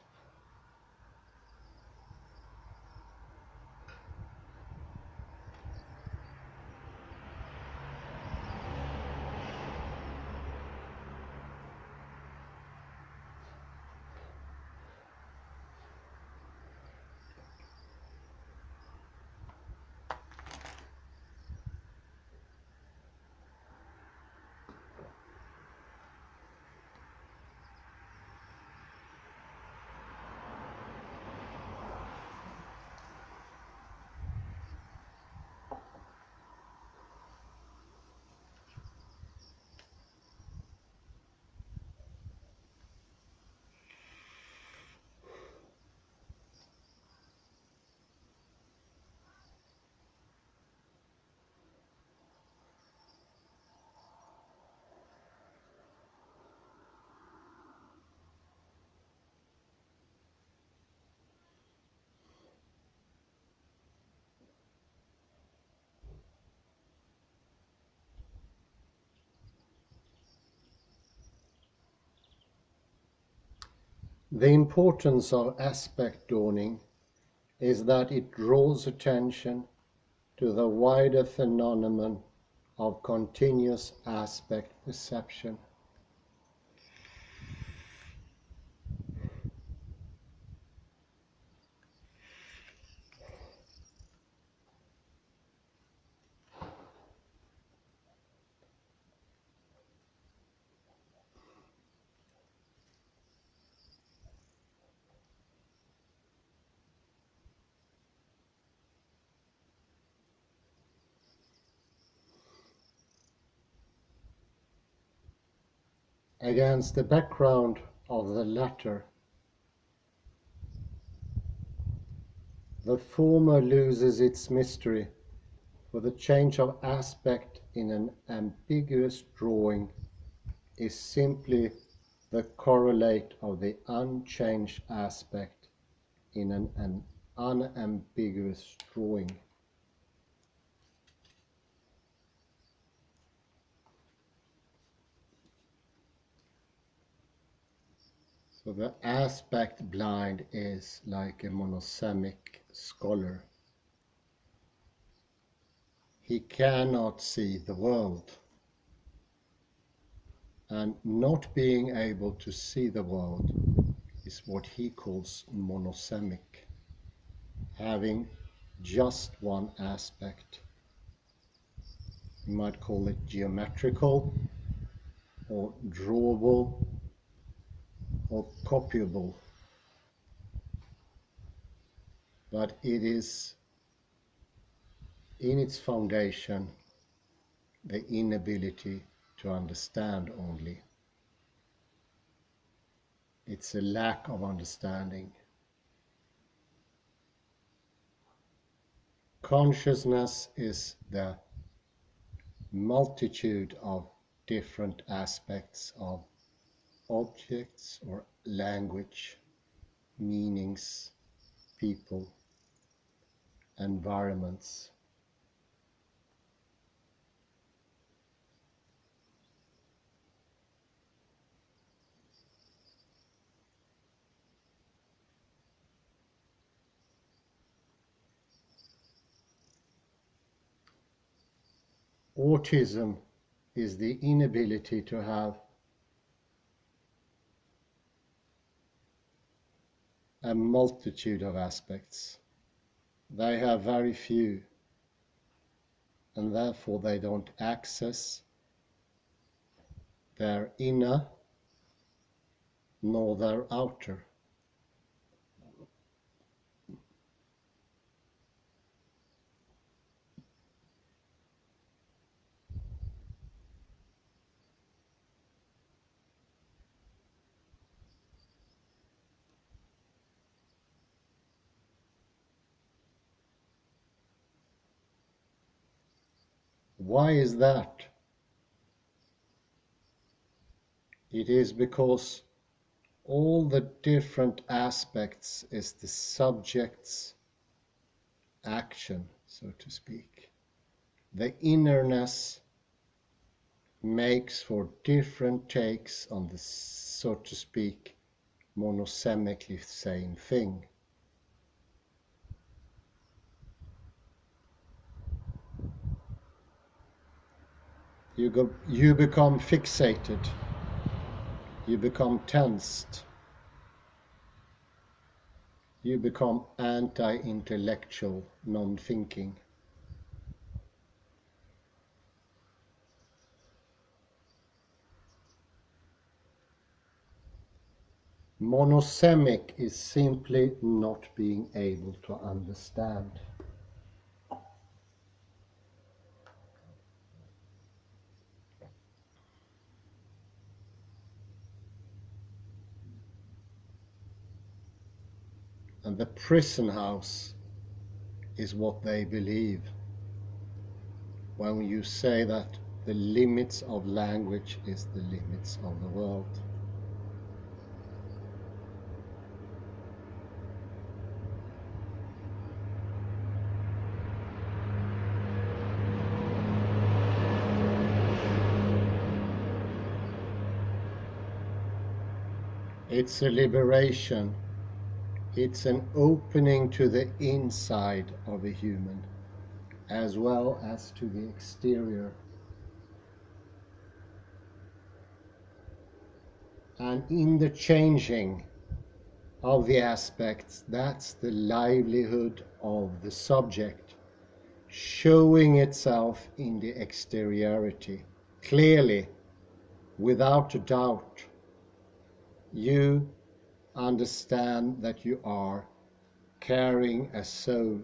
The importance of aspect dawning is that it draws attention to the wider phenomenon of continuous aspect perception. Against the background of the latter, the former loses its mystery, for the change of aspect in an ambiguous drawing is simply the correlate of the unchanged aspect in an unambiguous drawing. So the aspect blind is like a monosemic scholar. He cannot see the world, and not being able to see the world is what he calls monosemic, having just one aspect. You might call it geometrical, or drawable, or copyable, but it is in its foundation the inability to understand only. It's a lack of understanding. Consciousness is the multitude of different aspects of objects or language, meanings, people, environments. Autism is the inability to have a multitude of aspects. They have very few, and therefore they don't access their inner nor their outer. Why is that? It is because all the different aspects is the subject's action, so to speak. The innerness makes for different takes on the, so to speak, monosemically same thing. You become fixated, you become tensed, you become anti-intellectual, non-thinking. Monosemic is simply not being able to understand. And the prison house is what they believe when you say that the limits of language is the limits of the world. It's a liberation. It's an opening to the inside of a human as well as to the exterior. And in the changing of the aspects, that's the livelihood of the subject, showing itself in the exteriority. Clearly, without a doubt, you understand that you are carrying a soul.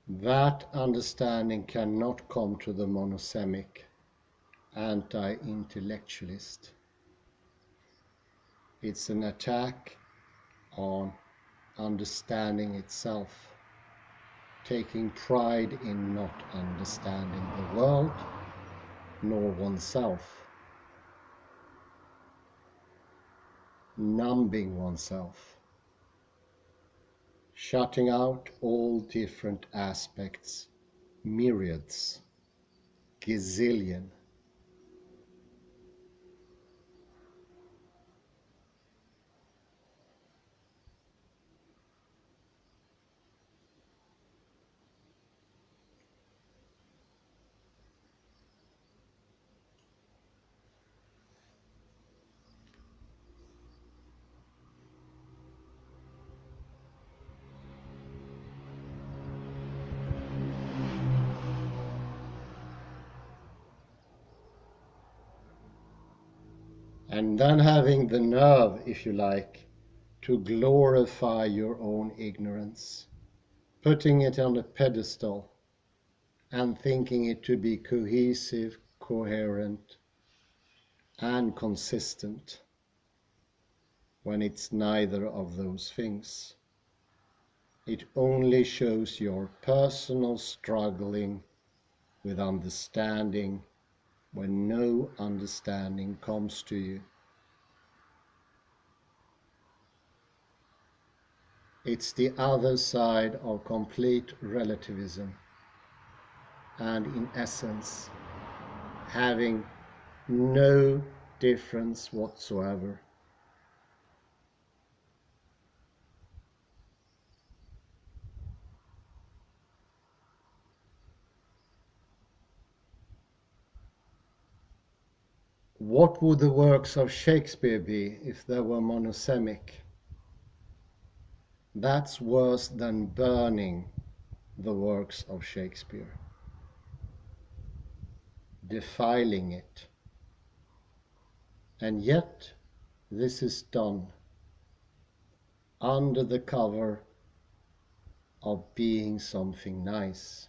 That understanding cannot come to the monosemic anti-intellectualist. It's an attack on understanding itself, taking pride in not understanding the world nor oneself, numbing oneself, shutting out all different aspects, myriads, gazillion. and then having the nerve, if you like, to glorify your own ignorance, putting it on a pedestal and thinking it to be cohesive, coherent, and consistent, when it's neither of those things. It only shows your personal struggling with understanding when no understanding comes to you. It's the other side of complete relativism, and in essence, having no difference whatsoever. What would the works of Shakespeare be if they were monosemic? That's worse than burning the works of Shakespeare, defiling it. And yet, this is done under the cover of being something nice.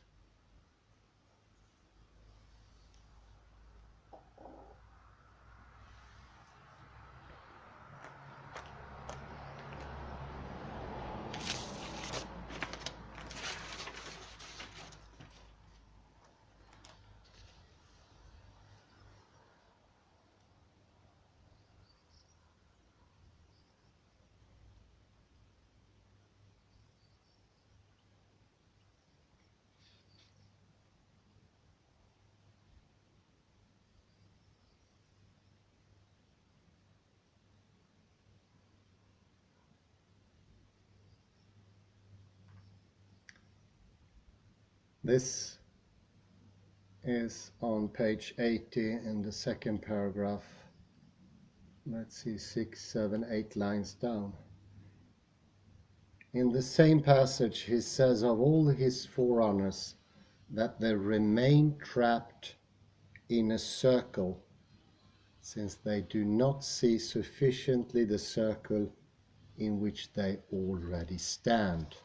This is on page 80 in the second paragraph. Let's see, 6, 7, 8 lines down. In the same passage, he says of all his forerunners that they remain trapped in a circle, since they do not see sufficiently the circle in which they already stand.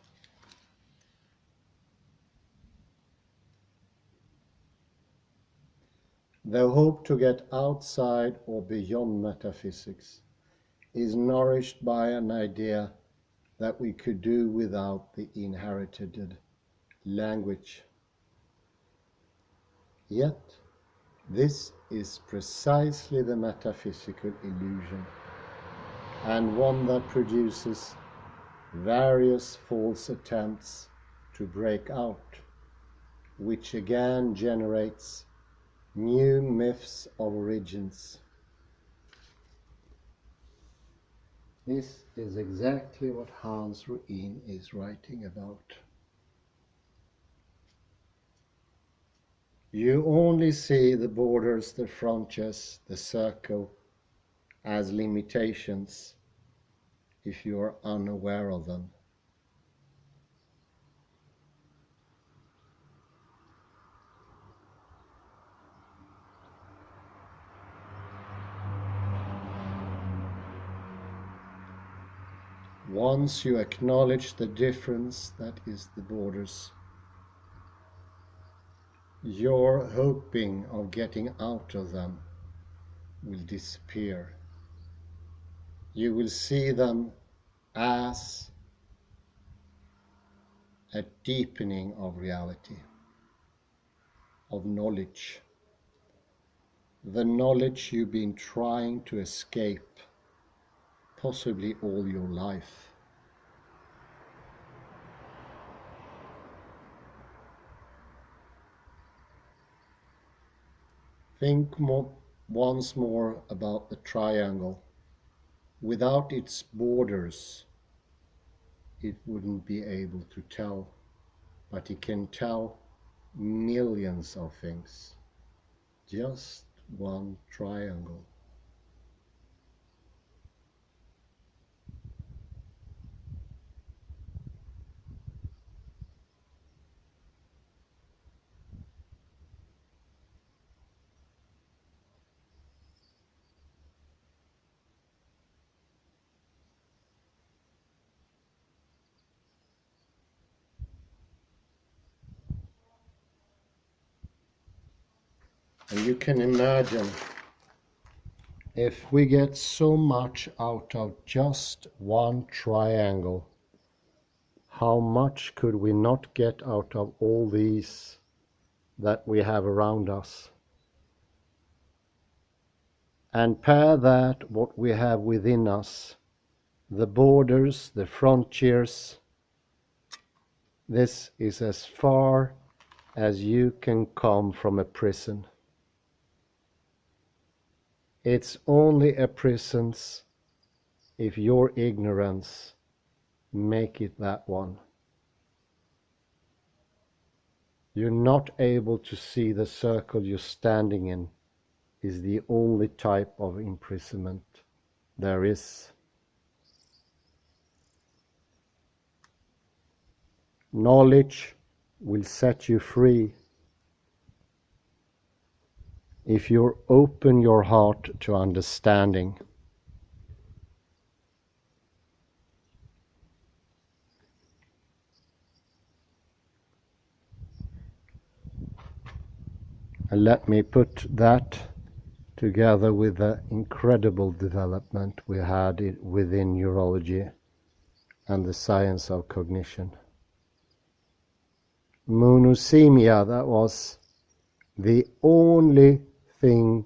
Their hope to get outside or beyond metaphysics is nourished by an idea that we could do without the inherited language. Yet, this is precisely the metaphysical illusion, and one that produces various false attempts to break out, which again generates new myths of origins. This is exactly what Hans Ruin is writing about. You only see the borders, the frontiers, the circle as limitations if you are unaware of them. Once you acknowledge the difference that is the borders, your hoping of getting out of them will disappear. You will see them as a deepening of reality, of knowledge, the knowledge you've been trying to escape, possibly all your life. Think once more about the triangle. Without its borders, it wouldn't be able to tell, but it can tell millions of things. Just one triangle. And you can imagine, if we get so much out of just one triangle, how much could we not get out of all these that we have around us? And pair that what we have within us, the borders, the frontiers. This is as far as you can come from a prison. It's only a prison if your ignorance make it that one. You're not able to see the circle you're standing in is the only type of imprisonment there is. Knowledge will set you free if you open your heart to understanding. And let me put that together with the incredible development we had within neurology and the science of cognition. Monosemia, that was the only thing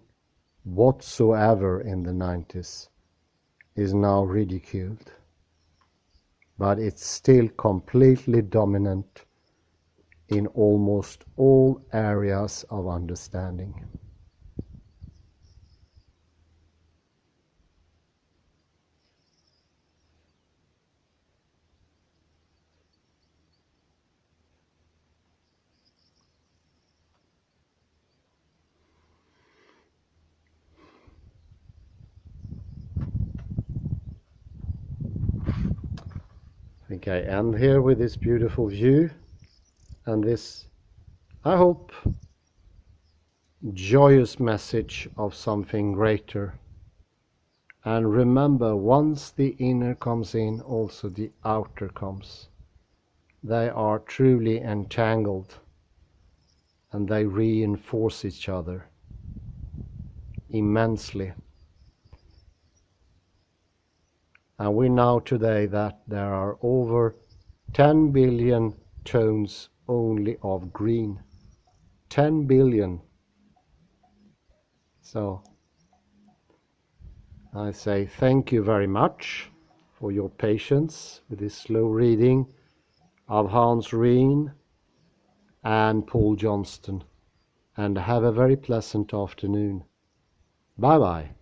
whatsoever in the 90s, is now ridiculed. But it's still completely dominant in almost all areas of understanding. I think I end here with this beautiful view and this, I hope, joyous message of something greater. And remember, once the inner comes in, also the outer comes. They are truly entangled and they reinforce each other immensely. And we know today that there are over 10 billion tones only of green. 10 billion. So I say thank you very much for your patience with this slow reading of Hans Reen and Paul Johnston, and have a very pleasant afternoon. Bye bye.